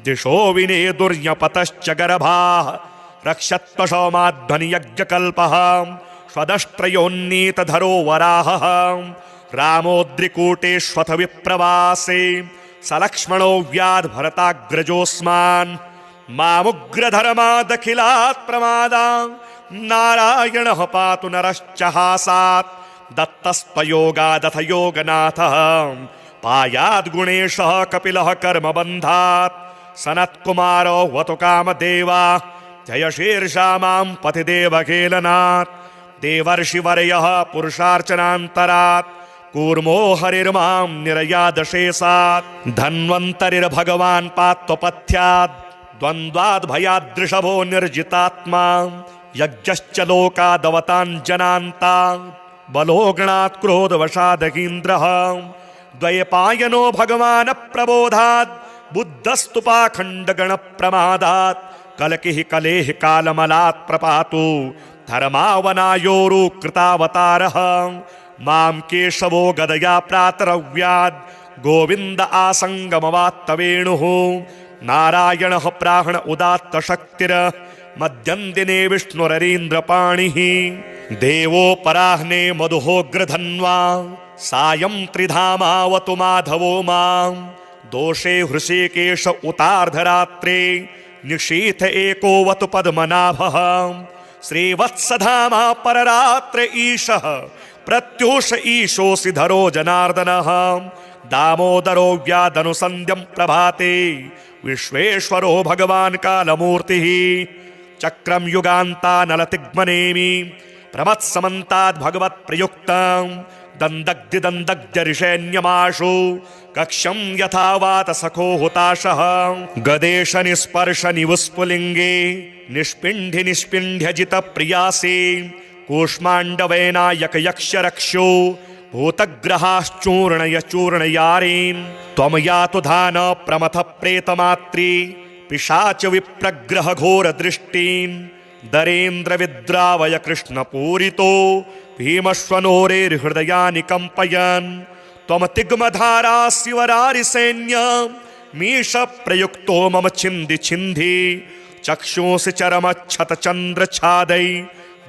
दिशो विनेदुर्यपतश्च गर्भाः रक्षत्वशौमाध्वनियज्ञकल्पः स्वदष्ट्रयोन्नीतधरो वराहः रामोद्रिकूटेष्वथ विप्रवासे सलक्ष्मणो व्याद्भरताग्रजोऽस्मान् मामुग्रधर्मादखिलात् प्रमादा नारायणः पातु नरश्च हासात् दत्तस्त्वयोगादथ योगनाथः पायाद्गुणेशः कपिलः कर्मबन्धात् सनत्कुमारो वतु कामदेवा जय शीर्षा मां पतिदेवखेलनात् देवर्षिवर्यः पुरुषार्चनान्तरात् कूर्मो हरिर्मां निरयादशेषात् धन्वन्तरिर्भगवान् पात्वपथ्यात् द्वन्द्वाद्भयादृषभो निर्जितात्मा यज्ञश्च लोकादवताञ्जनान्ता बलोगणात् क्रोधवशादगीन्द्रः द्वैपायनो भगवान् प्रबोधात् बुद्धस्तु पाखण्डगणप्रमादात् कलकिः कलेः कालमलात् प्रपातु धर्मावनायोरुकृतावतारः मां केशवो गदया प्रातरव्याद् गोविन्द आसङ्गमवात्तवेणुः नारायणः प्राण उदात्तशक्तिर मध्यं दिने विष्णुररीन्द्रपाणिः देवोपराह्ने मधुहोग्रधन्वा सायं त्रिधामावतु माधवो मां दोषे हृषीकेश उतार्धरात्रे निशीथ एकोवतु पद्मनाभः श्रीवत्सधामा पररात्र ईशः प्रत्यूष ईशोऽसि धरो जनार्दनः दामोदरो व्यादनुसन्ध्यं प्रभाते विश्वेश्वरो भगवान् कालमूर्तिः चक्रं युगान्तानलतिग्मनेमि प्रमत्समन्ताद् भगवत्प्रयुक्तं दन्दग्धिदन्दग्ध्यरिषेण्यमाशु कक्षं यथा वातसखो हुताशः गदेश निस्पर्श निवुस्फुलिङ्गे निष्पिण्ढि निष्पिण्ढ्यजितप्रियासि कूष्माण्डवेनायक यक्षरक्षो भूतग्रहाश्चूर्णय चूर्णयारीन् त्वं यातु धान प्रमथ प्रेतमात्री पिशाच विप्रग्रह घोर दृष्टीन् दरेन्द्र विद्रावय कृष्ण पूरितो भीमश्वनोरेर्हृदयानि कम्पयन् त्वं तिग्मधारा शिवरारि सैन्य मीश प्रयुक्तो मम छिन्धि छिन्धि चक्षुंसि चरमच्छत चन्द्र छादै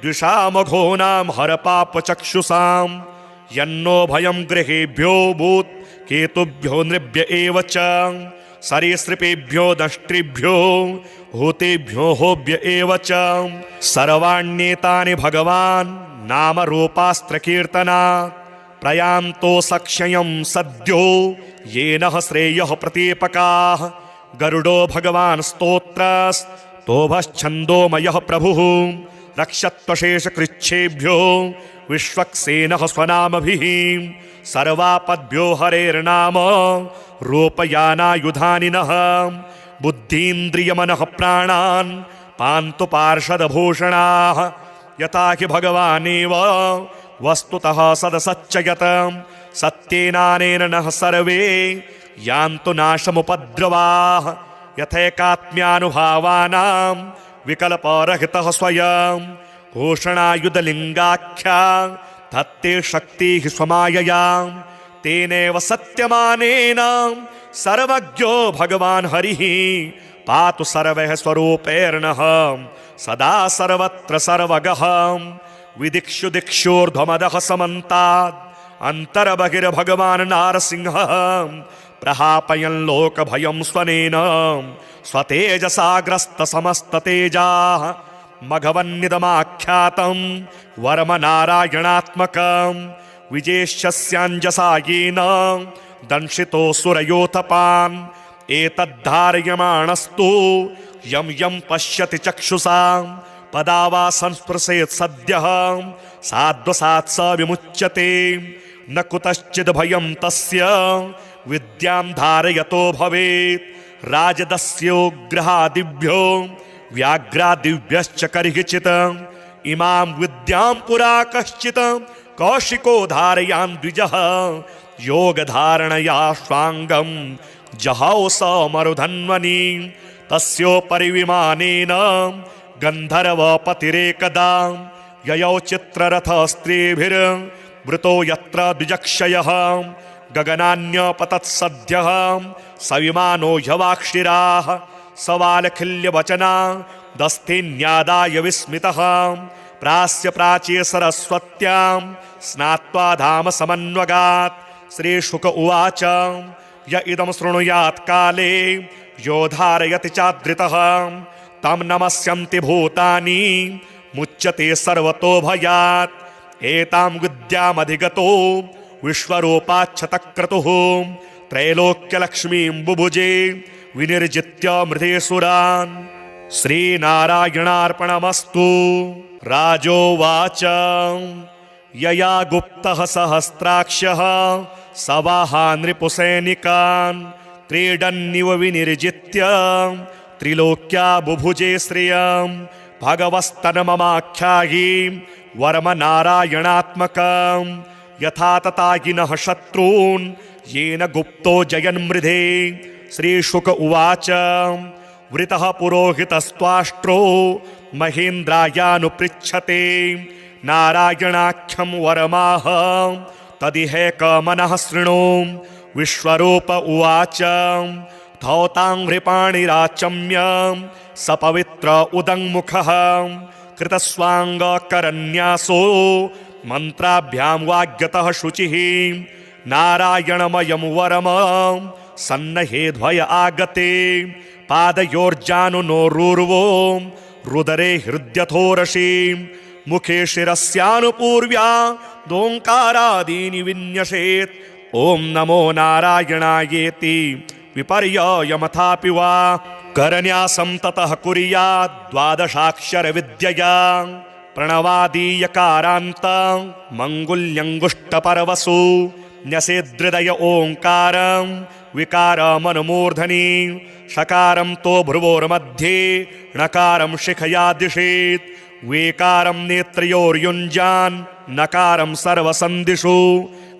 द्विषामघोनां हर पाप चक्षुषां यन्नो भयं गृहेभ्यो भूत् केतुभ्यो नृभ्य एव च सरीसृपेभ्यो दष्ट्रिभ्यो भूतेभ्यो होभ्य एव च सर्वाण्येतानि भगवान् नामरूपास्त्रकीर्तनात् प्रयान्तो सक्षयं सद्यो येन श्रेयः प्रतीपकाः गरुडो भगवान् स्तोत्रस्तोभश्छन्दोमयः प्रभुः रक्षत्वशेषकृच्छेभ्यो विश्वक्सेनः स्वनामभिः सर्वापद्भ्यो हरेर्नाम रूपयानायुधानि नः बुद्धीन्द्रियमनः प्राणान् पान्तु पार्षदभूषणाः यथा हि भगवानेव वस्तुतः सदसच्चयत सत्येनानेन नः सर्वे यान्तु नाशमुपद्रवाः यथैकात्म्यानुभावानां विकल्परहितः स्वयं घोषणायुधलिङ्गाख्या धत्ते शक्तिः स्वमायया तेनैव सत्यमानेन सर्वज्ञो भगवान् हरिः पातु सर्वैः स्वरूपैर्नः सदा सर्वत्र सर्वगः विदिक्षु दिक्षोर्ध्वमदः समन्तात् अन्तर्बहिर्भगवान् नारसिंहः प्रहापयन् लोकभयं स्वनेन स्वतेजसाग्रस्तसमस्ततेजाः मघवन्निदमाख्यातं वर्मनारायणात्मकं विजेष्यस्याञ्जसा येन दंशितोऽसुरयोथपान् एतद्धारयमाणस्तु यं यं पश्यति चक्षुषा पदा वा संस्पृशेत् सद्यः साध्वसात् स विमुच्यते न कुतश्चिद् भयं तस्य विद्यां धारयतो भवेत् राजदस्योग्रहादिभ्यो व्याघ्रादिभ्यश्च कर्हिचित् इमां विद्यां पुरा कश्चित् कौशिको धारयान् द्विजः योगधारणया स्वाङ्गं जहौ स मरुधन्वनि तस्योपरि विमानेन गन्धर्वपतिरेकदा ययौ चित्ररथस्त्रीभिर्वृतो यत्र द्विजक्षयः गगनान्यपतत्सद्यः सविमानो ह्यवाक्षिराः सवालखिल्यवचना दस्थिन्यादाय विस्मितः प्रास्य प्राच्ये सरस्वत्यां स्नात्वा धाम समन्वगात् श्रीशुक उवाच य इदं शृणुयात् काले यो धारयति चादृतः तं नमस्यन्ति भूतानि मुच्यते सर्वतो भयात् एतां विद्यामधिगतो विश्वरूपाच्छतक्रतुः त्रैलोक्यलक्ष्मीं बुभुजे विनिर्जित्य मृधेसुरान् श्रीनारायणार्पणमस्तु। राजोवाच यया गुप्तः सहस्राक्षः सवाहा नृपुसैनिकान् क्रीडन्निव विनिर्जित्य त्रिलोक्या बुभुजे श्रियं भगवस्तन्ममाख्यायि वर्मनारायणात्मकं यथा तथागिनः शत्रून् येन गुप्तो जयन्मृधे। श्रीशुक उवाच वृतः पुरोहितस्त्वाष्ट्रो महेन्द्रायानुपृच्छते नारायणाख्यं वरमाह तदिहैकमनः शृणु। विश्वरूप उवाच धौताङ्घ्रिपाणिराचम्य सपवित्र उदङ्मुखः कृतस्वाङ्गकरन्यासो मन्त्राभ्यां वाग्यतः शुचिः नारायणमयं वरम सन्नहेध्वय आगते पादयोर्जानुनोरूर्वो रुदरे हृद्यथोरसि मुखे शिरस्यानुपूर्व्या दोङ्कारादीनि विन्यसेत् ॐ नमो नारायणायेति विपर्ययमथापि वा करन्यासं ततः कुर्यात् द्वादशाक्षरविद्यया प्रणवादीयकारान्तं मङ्गुल्यङ्गुष्टपर्वसु न्यसेदृदय ओङ्कारं विकारमनुमूर्धनि षकारं तो भ्रुवोर्मध्ये णकारं शिखया दिशेत् वेकारं नेत्रयोर्युञ्जान् नकारं सर्वसन्दिषु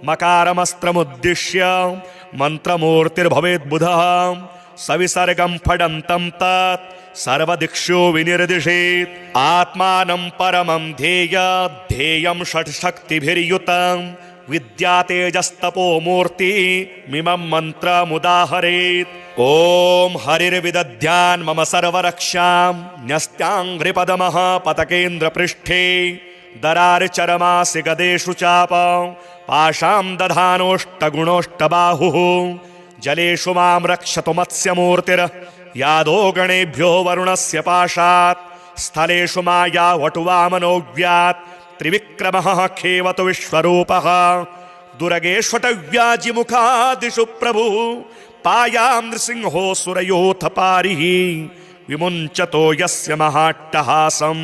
मकारमस्त्रमुद्दिश्य मन्त्रमूर्तिर्भवेद्बुधः सविसर्गं फडन्तं तत् सर्वदिक्षु विनिर्दिशेत् आत्मानं परमं ध्येयं षट्शक्तिभिर्युतं विद्या तेजस्तपो मूर्ति मिमं मन्त्रमुदाहरेत् ॐ हरिर्विदध्यान् मम सर्वरक्षां न्यस्त्याङ्घ्रिपदमः पतकेन्द्रपृष्ठे दरार्चरमासि गदेषु चापं पाशां दधानोष्टगुणोष्टबाहुः जलेषु मां रक्षतु मत्स्यमूर्तिर् यादो गणेभ्यो वरुणस्य पाशात् स्थलेषु माया वटुवामनोऽव्यात् त्रिविक्रमः खेवतु विश्वरूपः दुर्गेष्वटव्याजिमुखादिषु प्रभुः पायां नृसिंहो सुरयोऽथ पारिः विमुञ्चतो यस्य महाट्टहासं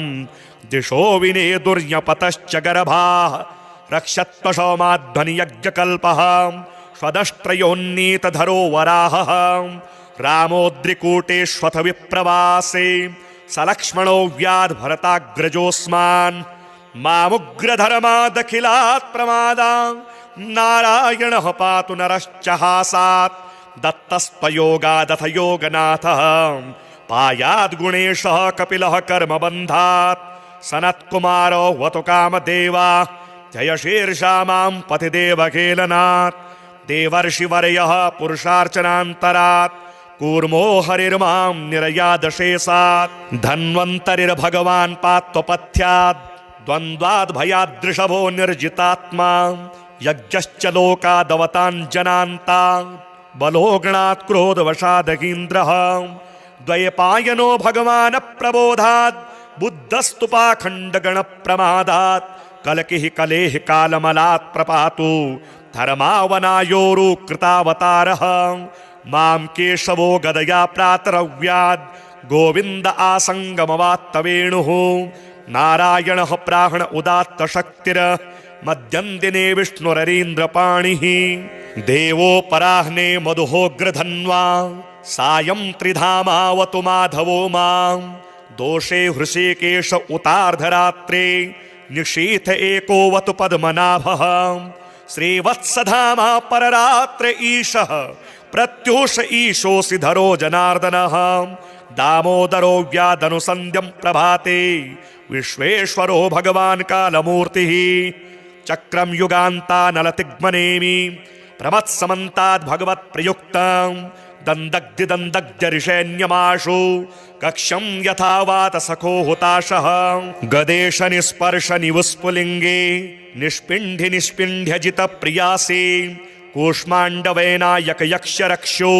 दिशो विनेदुर्यपतश्च गर्भाः रक्षत्वशौमाध्वनियज्ञकल्पः स्वदष्ट्रयोन्नीतधरो वराहः रामोद्रिकूटेष्वथ विप्रवासे सलक्ष्मणो व्याद्भरताग्रजोऽस्मान् मामुग्रधर्मादखिलात् प्रमादा नारायणः पातु नरश्च हासात् दत्तस्त्वयोगादथ योगनाथः पायाद्गुणेशः कपिलः कर्मबन्धात् सनत्कुमारो वतु कामदेवा जय शीर्षा मां पतिदेवकेलनात् देवर्षिवर्यः पुरुषार्चनान्तरात् कूर्मो हरिर्मां निरयादशेषात् धन्वन्तरिर्भगवान् पात्वपथ्यात् द्वन्द्वाद्भयादृषभो निर्जितात्मा यज्ञश्च लोकादवताञ्जनान्ता बलोगणात् क्रोधवशादगीन्द्रः द्वैपायनो भगवान् प्रबोधात् बुद्धस्तु पाखण्डगणप्रमादात् कलकिः कलेः कालमलात् प्रपातु धर्मावनायोरु कृतावतारः मां केशवो गदया प्रातरव्याद् गोविन्द आसङ्गमवात्तवेणुः नारायणः प्राहण उदात्तशक्तिर मध्यं दिने विष्णुररीन्द्रपाणिः देवोपराह्ने मधुहोग्रधन्वा सायं त्रिधामावतु माधवो मां दोषे हृषीकेश उतार्धरात्रे निशीथ एकोवतु पद्मनाभः श्रीवत्सधामा पररात्र ईशः प्रत्यूष ईशोऽसि धरो जनार्दनः दामोदरो व्यादनुसन्ध्यं प्रभाते विश्वेश्वरो भगवान् कालमूर्तिः चक्रं युगान्तानलतिग्मनेमि प्रमत्समन्ताद् भगवत्प्रयुक्तं दन्दग्धिदन्दग्ध्यरिषेण्यमाशु कक्षं यथा वातसखो हुताशः गदेश निस्पर्श निवुस्फुलिङ्गे निष्पिण्ढि निष्पिण्ढ्यजितप्रियासि कूष्माण्डवेनायक यक्षरक्षो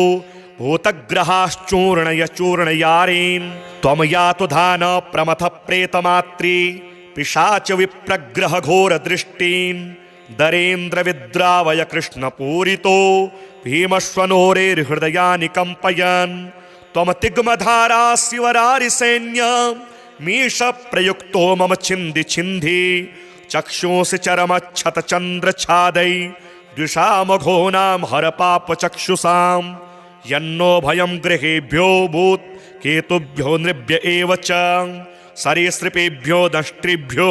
भूतग्रहाश्चूर्णय चूर्णयारीन् त्वं यातु धान प्रमथ प्रेतमात्री पिशाच विप्रग्रह घोर दृष्टीन् दरेन्द्र विद्रावय कृष्णपूरितो भीमश्वनोरेर्हृदयानि कम्पयन् त्वं तिग्मधारा शिवरारिसैन्य मीश प्रयुक्तो मम छिन्धि छिन्धि चक्षुंसि चरमच्छतचन्द्रछादै द्विषामघोनां हरपापचक्षुषां यन्नो भयं गृहेभ्यो भूत् केतुभ्यो नृभ्य एव च सरीसृपेभ्यो दष्ट्रिभ्यो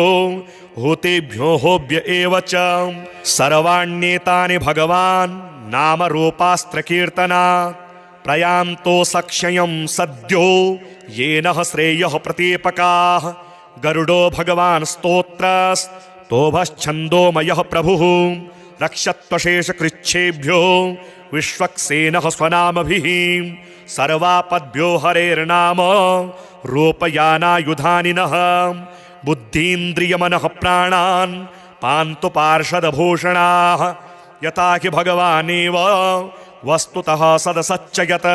भूतेभ्यो होभ्य एव च सर्वाण्येतानि भगवान् नामरूपास्त्रकीर्तनात् प्रयान्तो सक्षयं सद्यो येन श्रेयः प्रतीपकाः गरुडो भगवान् स्तोत्रस्तोभश्छन्दोमयः प्रभुः रक्षत्वशेषकृच्छेभ्यो विश्वक्सेनः स्वनामभिः सर्वापद्भ्यो हरेर्नाम रूपयानायुधानि नः बुद्धीन्द्रियमनः प्राणान् पान्तु पार्षदभूषणाः यथा हि भगवानेव वस्तुतः सदसच्चयत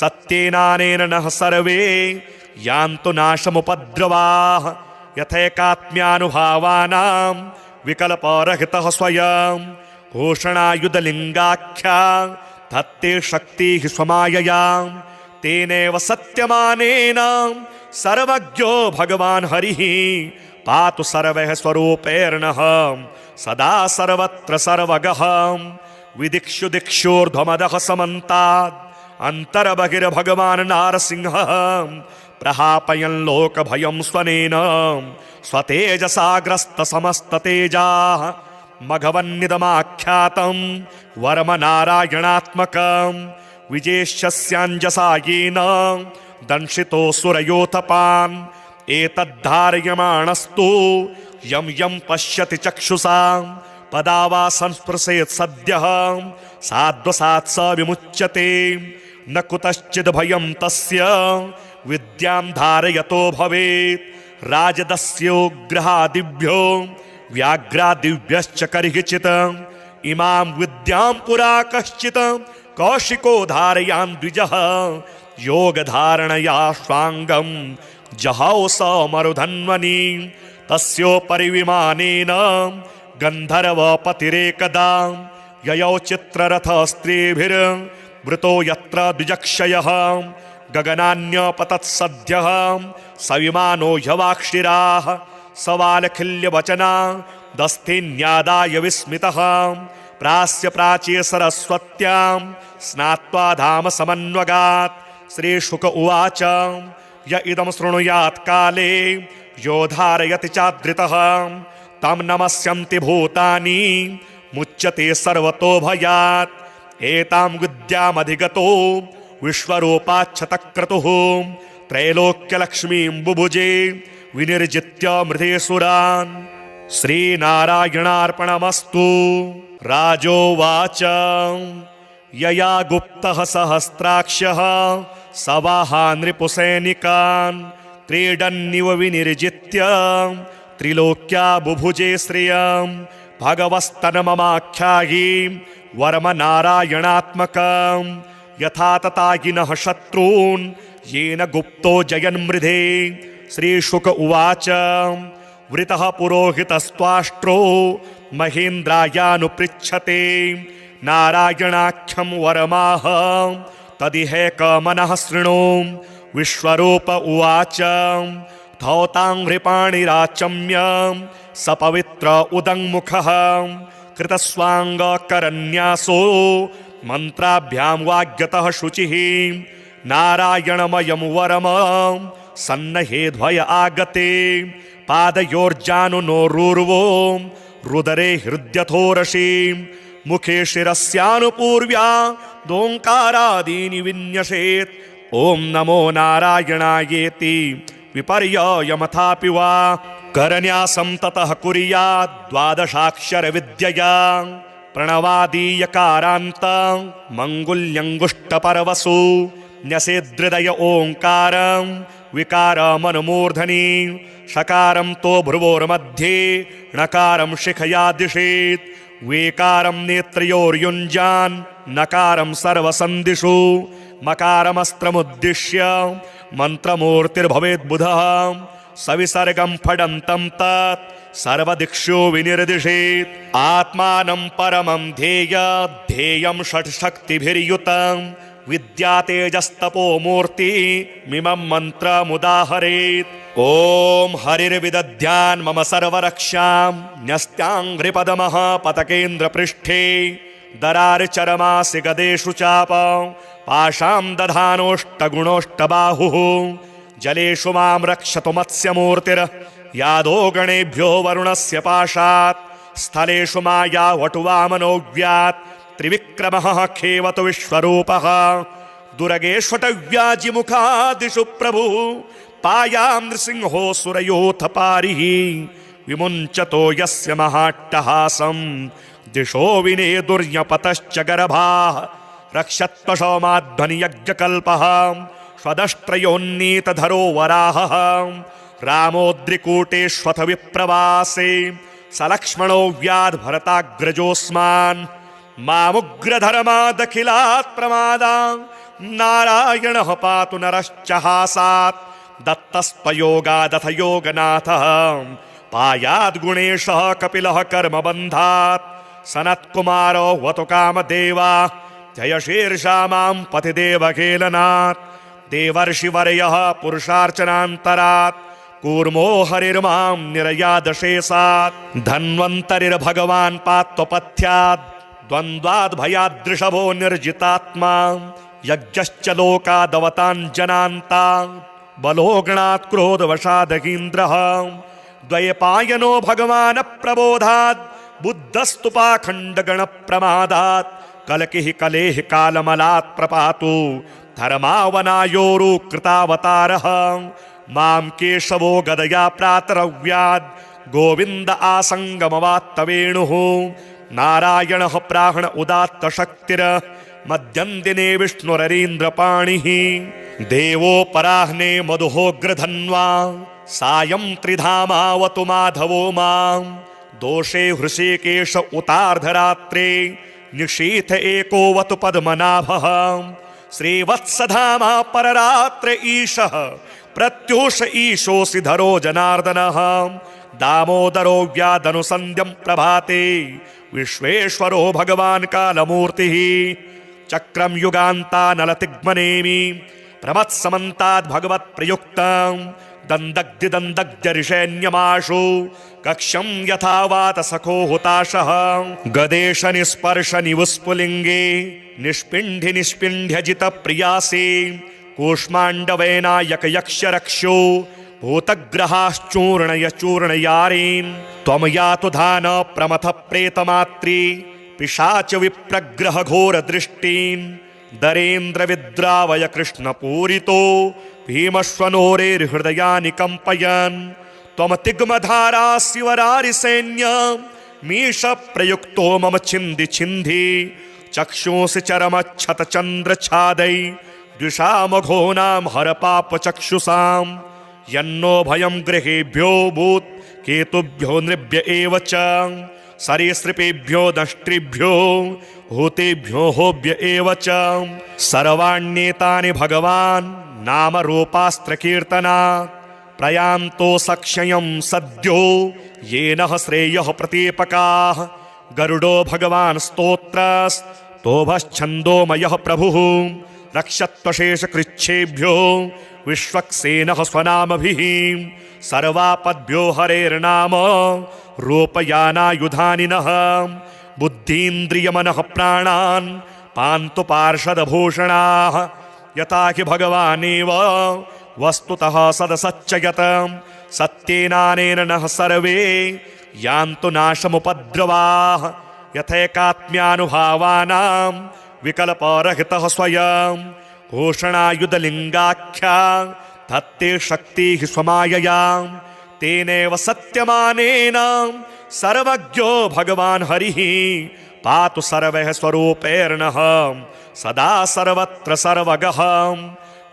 सत्येनानेन नः सर्वे यान्तु नाशमुपद्रवाः यथैकात्म्यानुभावानां विकल्परहितः स्वयं घोषणायुधलिङ्गाख्या धत्ते शक्तिः स्वमायया तेनैव सत्यमानेन सर्वज्ञो भगवान् हरिः पातु सर्वैः स्वरूपेर्नः सदा सर्वत्र सर्वगः विदिक्षु दिक्षोर्ध्वमदः समन्तात् अन्तर्बहिर्भगवान् नारसिंहः प्रहापयन् लोकभयं स्वनेन स्वतेजसाग्रस्तसमस्ततेजाः मघवन्निदमाख्यातं वर्मनारायणात्मकं विजेष्यस्याञ्जसा येन दंशितोऽसुरयोथपान् एतद्धारयमाणस्तु यं यं पश्यति चक्षुषा पदा वा संस्पृशेत् सद्यः साध्वसात् स विमुच्यते न कुतश्चिद् भयं तस्य विद्यां धारयतो भवेत् राजदस्योग्रहादिभ्यो व्याघ्रादिभ्यश्च कर्हिचित् इमां विद्यां पुरा कश्चित् कौशिको धारयान् द्विजः योगधारणया स्वाङ्गं जहौ स मरुधन्वनि तस्योपरि विमानेन गन्धर्वपतिरेकदा ययौ चित्ररथस्त्रीभिर्वृतो यत्र द्विजक्षयः गगनान्यपतत्सद्यः स विमानो ह्यवाक्षिराः सवालखिल्यवचना दस्थिन्यादाय विस्मितः प्रास्य प्राच्ये सरस्वत्यां स्नात्वा धाम समन्वगात् श्रीशुक उवाच य इदं शृणुयात् काले यो धारयति चादृतः तं नमस्यन्ति भूतानि मुच्यते सर्वतो भयात् एतां विद्यामधिगतो विश्वरूपाच्छतक्रतुः त्रैलोक्यलक्ष्मीं बुभुजे विनिर्जित्य मृधेसुरान् श्रीनारायणार्पणमस्तु। राजोवाच यया गुप्तः सहस्राक्षः सवाहा नृपुसैनिकान् क्रीडन्निव विनिर्जित्य त्रिलोक्या बुभुजे श्रियं भगवस्तन्ममाख्यायि वर्मनारायणात्मकं यथा तथागिनः शत्रून् येन गुप्तो जयन्मृधे। श्रीशुक उवाच वृतः पुरोहितस्त्वाष्ट्रो महेन्द्रायानुपृच्छते नारायणाख्यं वरमाह तदिहैकमनः शृणु। विश्वरूप उवाच धौताङ्घ्रिपाणिराचम्य सपवित्र उदङ्मुखः कृतस्वाङ्गकरन्यासो मन्त्राभ्यां वाग्यतः शुचिः नारायणमयं वरम सन्नहेध्वय आगते पादयोर्जानुनोरूर्वो रुदरे हृद्यथोरसि मुखे शिरस्यानुपूर्व्या दोङ्कारादीनि विन्यसेत् ॐ नमो नारायणायेति विपर्ययमथापि वा करन्यासं ततः कुर्यात् द्वादशाक्षरविद्यया प्रणवादीयकारान्त मङ्गुल्यङ्गुष्टपर्वसु न्यसेदृदय ओङ्कारं विकारमनुमूर्धनि षकारं तो भ्रुवोर्मध्ये णकारं शिखया दिशेत् वेकारं नेत्रयोर्युञ्जान् नकारं सर्वसन्दिषु मकारमस्त्रमुद्दिश्य मन्त्रमूर्तिर्भवेद्बुधः सविसर्गं फडन्तं तत् सर्वदिक्षु विनिर्दिशेत् आत्मानं परमं ध्येयं षट्शक्तिभिर्युतं विद्या तेजस्तपो मूर्ति मिमं मन्त्रमुदाहरेत्। ॐ हरिर्विदध्यान् मम सर्वरक्षां न्यस्त्याङ्घ्रिपदमः पतकेन्द्रपृष्ठे दरारिचरमासि गदेषु चाप पाशां दधानोष्टगुणोष्टबाहुः जलेषु मां रक्षतु मत्स्यमूर्तिर् यादो गणेभ्यो वरुणस्य पाशात् स्थलेषु माया वटुवामनोऽव्यात् त्रिविक्रमः खेवतु विश्वरूपः दुर्गेष्वटव्याजिमुखादिषु प्रभुः पायां नृसिंहो सुरयोऽथ पारिः विमुञ्चतो यस्य महाट्टहासं दिशो विनेदुर्यपतश्च गर्भाः रक्षत्वशौमाध्वनियज्ञकल्पः स्वदष्ट्रयोन्नीतधरो वराहः रामोद्रिकूटेष्वथ विप्रवासे सलक्ष्मणो व्याद्भरताग्रजोऽस्मान् मामुग्रधर्मादखिलात् प्रमादा नारायणः पातु नरश्च हासात् दत्तस्त्वयोगादथ योगनाथः पायाद्गुणेशः कपिलः कर्मबन्धात् सनत्कुमारो वतु कामदेवा जयशीर्षा मां पतिदेवकेलनात् देवर्षिवर्यः पुरुषार्चनान्तरात् कूर्मो हरिर्मां निरयादशेषात् धन्वन्तरिर्भगवान् पात्वपथ्यात् द्वन्द्वाद् भयादृषभो निर्जितात्मा यज्ञश्च लोकादवताञ्जनान्तान् बलोगणात् क्रोधवशादगीन्द्रः द्वैपायनो भगवान् प्रबोधात् बुद्धस्तुपाखण्डगणप्रमादात् कलकिः कलेः कालमलात् प्रपातु धर्मावनायोरु कृतावतारः मां केशवो गदया प्रातरव्याद् गोविन्द आसङ्गमवात्तवेणुः नारायणः प्राहण उदात्तशक्तिर मध्यं दिने विष्णुररीन्द्रपाणिः देवोपराह्ने मधुहोग्रधन्वा सायं त्रिधामावतु माधवो मां दोषे हृषीकेश उतार्धरात्रे निशीथ एकोवतु पद्मनाभः श्रीवत्सधामा पररात्र ईशः प्रत्यूष ईशोऽसि धरो जनार्दनः दामोदरो व्यादनुसन्ध्यं प्रभाते विश्वेश्वरो भगवान् कालमूर्तिः चक्रं युगान्तानलतिग्मनेमि प्रमत्समन्ताद् भगवत्प्रयुक्तं दन्दग्धिदन्दग्धरिषैन्यमाशु कक्षं यथा वातसखो हुताशः गदेश निस्पर्श निवुस्फुलिङ्गे निष्पिण्ढि निष्पिण्ढ्यजित प्रियासि कूष्माण्डवेनायक यक्षरक्षो भूतग्रहाश्चूर्णय चूर्णयारीन् त्वं यातु धान प्रमथ प्रेतमात्री पिशाच विप्रग्रह घोर दृष्टीन् दरेन्द्र विद्रावय कृष्णपूरितो भीमश्वनोरेर्हृदयानि कम्पयन् त्वं तिग्मधारा शिवरारिसैन्य मीश प्रयुक्तो मम छिन्धि छिन्धि चक्षुंसि चरमच्छतचन्द्रछादै द्विषामघोनां हरपापचक्षुषां यन्नो भयं गृहेभ्यो भूत् केतुभ्यो नृभ्य एव च सरीसृपेभ्यो दष्ट्रिभ्यो भूतेभ्यो होभ्य एव च सर्वाण्येतानि भगवान् नामरूपास्त्रकीर्तनात् प्रयान्तो सक्षयं सद्यो येन श्रेयः प्रतीपकाः गरुडो भगवान् स्तोत्रस्तोभश्छन्दोमयः प्रभुः रक्षत्वशेषकृच्छेभ्यो विश्वक्सेनः स्वनामभिः सर्वापद्भ्यो हरेर्नाम रूपयानायुधानि नः बुद्धीन्द्रियमनः प्राणान् पान्तु पार्षदभूषणाः यथा हि भगवानेव वस्तुतः सदसच्च यत् सत्येनानेन नः सर्वे यान्तु नाशमुपद्रवाः यथैकात्म्यानुभावानां विकल्परहितः स्वयं घोषणायुधलिङ्गाख्या धत्ते शक्तिः स्वमायया तेनैव सत्यमानेन सर्वज्ञो भगवान् हरिः पातु सर्वैः स्वरूपैर्नः सदा सर्वत्र सर्वगः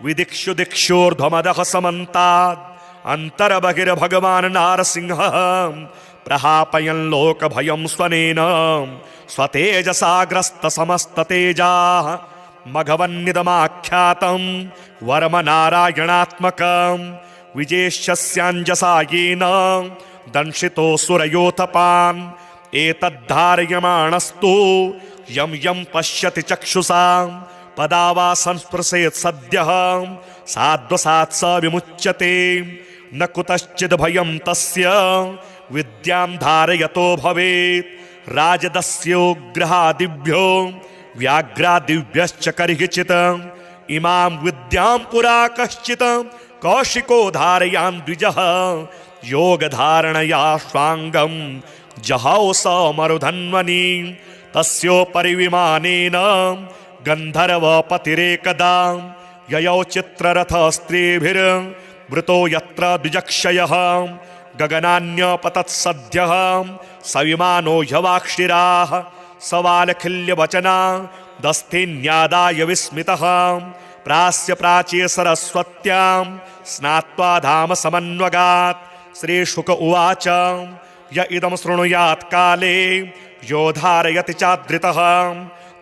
विदिक्षु दिक्षोर्ध्वमदः समन्तात् अन्तर्बहिर्भगवान् नारसिंहः प्रहापयन् लोकभयं स्वनेन स्वतेजसाग्रस्तसमस्ततेजाः मघवन्निदमाख्यातं वर्मनारायणात्मकं विजेष्यस्याञ्जसा येन दंशितो सुरयोतपान् एतद्धारयमाणस्तु यं यं पश्यति चक्षुषा पदा वा संस्पृशेत् सद्यः साध्वसात् स विमुच्यते न कुतश्चिद् भयं तस्य विद्यां धारयतो भवेत् राजदस्योग्रहादिभ्यो व्याघ्रादिभ्यश्च कर्हिचित् इमां विद्यां पुरा कश्चित् कौशिको धारयान् द्विजः योगधारणया स्वाङ्गं जहौ स मरुधन्वनि तस्योपरि विमानेन गन्धर्वपतिरेकदा ययौ चित्ररथस्त्रीभिर्वृतो यत्र द्विजक्षयः गगनान्यपतत्सद्यः सविमानो ह्यवाक्षिराः सवालखिल्यवचना दस्थिन्यादाय विस्मितः प्रास्य प्राच्ये सरस्वत्यां स्नात्वा धाम समन्वगात् श्रीशुक उवाच य इदं शृणुयात् काले यो धारयति चादृतः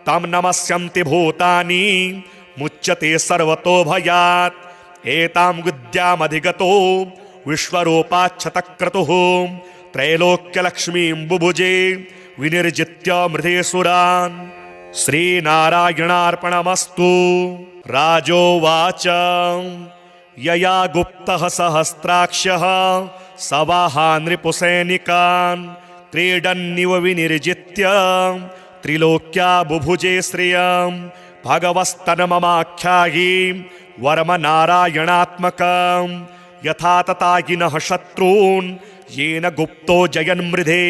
तं नमस्यन्ति भूतानि मुच्यते सर्वतो भयात् एतां विद्यामधिगतो विश्वरूपाच्छतक्रतुः त्रैलोक्यलक्ष्मीं बुभुजे विनिर्जित्य मृधेसुरान्। श्रीनारायणार्पणमस्तु। राजोवाच यया गुप्तः सहस्राक्षः सवाहान् नृपुसैनिकान् क्रीडन्निव विनिर्जित्य त्रिलोक्या बुभुजे श्रियं भगवस्तन्ममाख्यायि वर्म नारायणात्मकं यथा ततागिनः शत्रून् येन गुप्तो जयन्मृधे।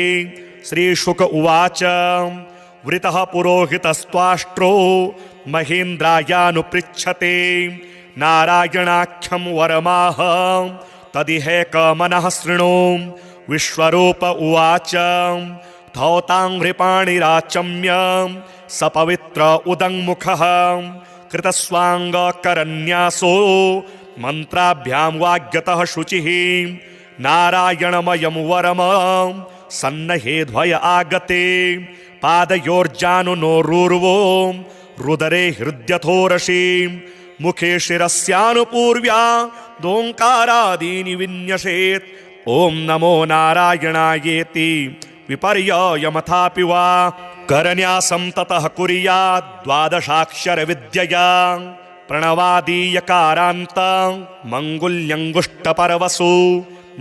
श्रीशुक उवाच वृतः पुरोहितस्त्वाष्ट्रो महेन्द्रायानुपृच्छते नारायणाख्यं वरमाह तदिहैकमनः शृणु। विश्वरूप उवाच धौताङ्घ्रिपाणिराचम्य सपवित्र उदङ्मुखः कृतस्वाङ्गकरन्यासो मन्त्राभ्यां वाग्यतः शुचिः। नारायणमयं वरम सन्नहेध्वय आगते पादयोर्जानुनोरूर्वो रुदरे हृद्यथोरसि मुखे शिरस्यानुपूर्व्या दोङ्कारादीनि विन्यसेत्। ॐ नमो नारायणायेति विपर्ययमथापि वा करन्यासं ततः कुर्यात् द्वादशाक्षरविद्यया प्रणवादीयकारान्तं मङ्गुल्यङ्गुष्टपरवसु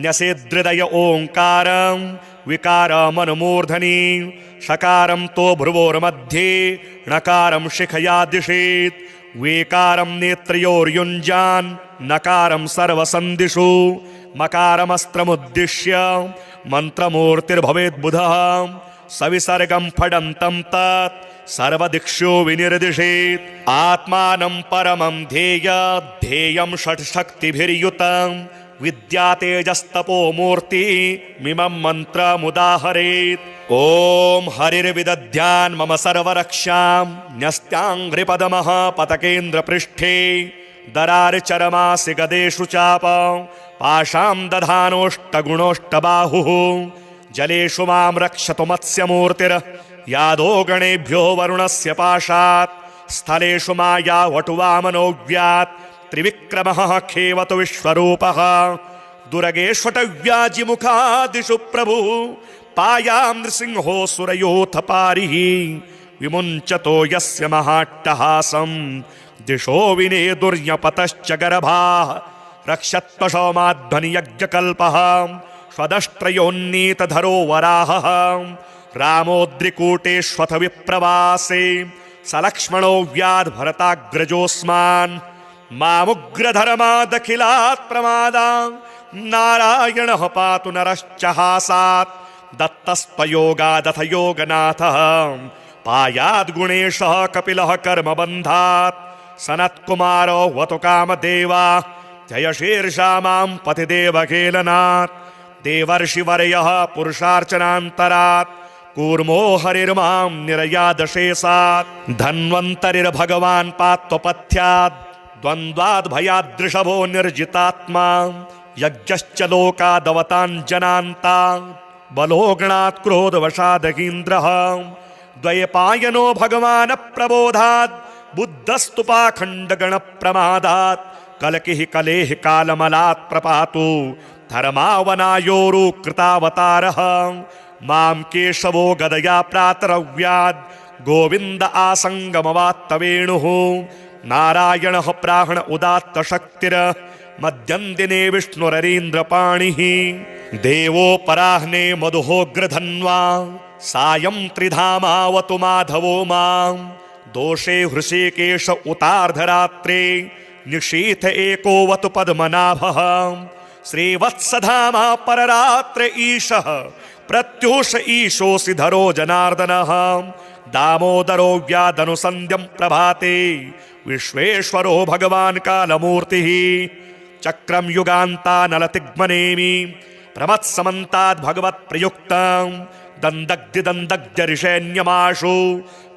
न्यसेदृदय ओङ्कारं विकारमनुमूर्धनि षकारं तो भ्रुवोर्मध्ये णकारं शिखया दिशेत् वेकारं नेत्रयोर्युञ्जान् नकारं सर्वसन्दिषु मकारमस्त्रमुद्दिश्य मन्त्रमूर्तिर्भवेद्बुधः सविसर्गं फडन्तं तत् सर्वदिक्षु विनिर्दिशेत्। आत्मानं परमं ध्येयं षट्शक्तिभिर्युतं विद्या तेजस्तपो मूर्ति मिमं मन्त्रमुदाहरेत्। ॐ हरिर्विदध्यान् मम सर्वरक्षां न्यस्त्याङ्घ्रिपदमः पतकेन्द्रपृष्ठे दरार्चरमासि गदेषु चाप पाशां दधानोष्टगुणोष्टबाहुः जलेषु मां रक्षतु मत्स्यमूर्तिर् यादो गणेभ्यो वरुणस्य पाशात् स्थलेषु माया वटुवामनोऽव्यात् त्रिविक्रमः खेवतु विश्वरूपः दुर्गेष्वटव्याजिमुखादिषु प्रभुः पायां नृसिंहो सुरयोऽथ पारिः विमुञ्चतो यस्य महाट्टहासं दिशो विनेदुर्यपतश्च गर्भाः रक्षत्वशौमाध्वनियज्ञकल्पः स्वदष्ट्रयोन्नीतधरो वराहः रामोद्रिकूटेष्वथ विप्रवासे सलक्ष्मणो व्याद्भरताग्रजोऽस्मान् मामुग्रधर्मादखिलात् प्रमादा नारायणः पातु नरश्च हासात् दत्तस्पयोगादथ योगनाथः पायाद्गुणेशः कपिलः कर्मबन्धात् सनत्कुमारो वतु कामदेवा जय शीर्षा मां पतिदेवखेलनात् देवर्षिवर्यः पुरुषार्चनान्तरात् कूर्मो हरिर्मां निरयादशेषात् धन्वन्तरिर्भगवान् पात्वपथ्यात् द्वन्द्वाद् भयादृषभो निर्जितात्मा यज्ञश्च लोकादवताञ्जनान्तान् बलोगणात् क्रोधवशादगीन्द्रः द्वयपायनो भगवान् प्रबोधात् बुद्धस्तु पाखण्डगणप्रमादात् कलकिः कलेः कालमलात् प्रपातु धर्मावनायोरुकृतावतारः मां केशवो गदया प्रातरव्याद् गोविन्द आसङ्गमवात्तवेणुः नारायणः प्राहण उदात्तशक्तिर् मध्यं दिने विष्णुररीन्द्रपाणिः देवोपराह्ने मधुहोग्रधन्वा सायं त्रिधामावतु माधवो मां दोषे हृषीकेश उतार्धरात्रे निशीथ एकोवतु पद्मनाभः श्रीवत्सधामा पररात्र ईशः प्रत्यूष ईशोऽसि धरो जनार्दनः दामोदरो व्यादनुसन्ध्यं प्रभाते विश्वेश्वरो भगवान् कालमूर्तिः चक्रं युगान्तानलतिग्मनेमि प्रमत्समन्ताद् भगवत्प्रयुक्तं दन्दग्धिदन्दग्धरिषैन्यमाशु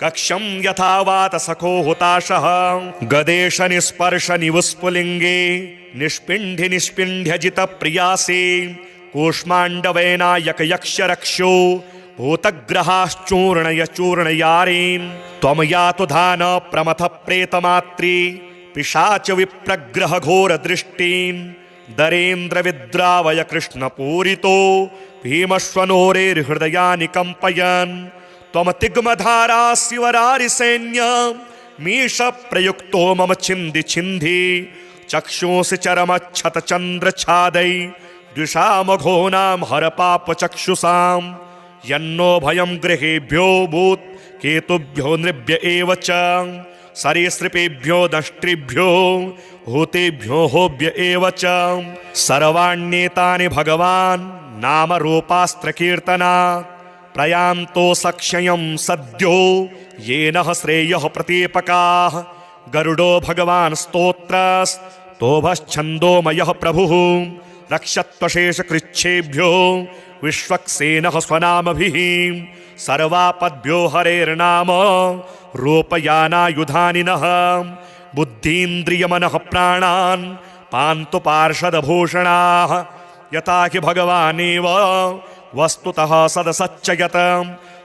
कक्षं यथा वात सखो हुताशः गदेश निस्पर्श निवुस्फुलिङ्गे निष्पिण्ढि निष्पिण्ढ्यजित प्रियासि कूष्माण्डवेनायक यक्ष रक्षो भूतग्रहाश्चूर्णय चूर्णयारीन् त्वं यातु धान प्रमथ प्रेतमात्री पिशाच विप्रग्रह घोर दृष्टीन् दरेन्द्र विद्रावय कृष्ण पूरितो भीमश्वनोरेर्हृदयानि कम्पयन् त्वमतिग्मधारा शिवरारिसैन्य मीश प्रयुक्तो मम छिन्धि छिन्धि चक्षुंसि चरमच्छतचन्द्रछादै द्विषामघोनां हरपापचक्षुषां यन्नो भयं गृहेभ्यो भूत् केतुभ्यो नृभ्य एव च सरीसृपेभ्यो दष्ट्रिभ्यो हूतेभ्यो होभ्य एव च सर्वाण्येतानि भगवान् नामरूपास्त्रकीर्तनात् प्रयान्तो सक्षयं सद्यो येन श्रेयः प्रतीपकाः गरुडो भगवान् स्तोत्रस्तोभश्छन्दोमयः प्रभुः रक्षत्वशेषकृच्छेभ्यो विश्वक्सेनः स्वनामभिः सर्वापद्भ्यो हरेर्नाम रूपयानायुधानिनः बुद्धीन्द्रियमनः प्राणान् पान्तु पार्षदभूषणाः यथा हि भगवानेव वस्तुतः सदसच्च यत्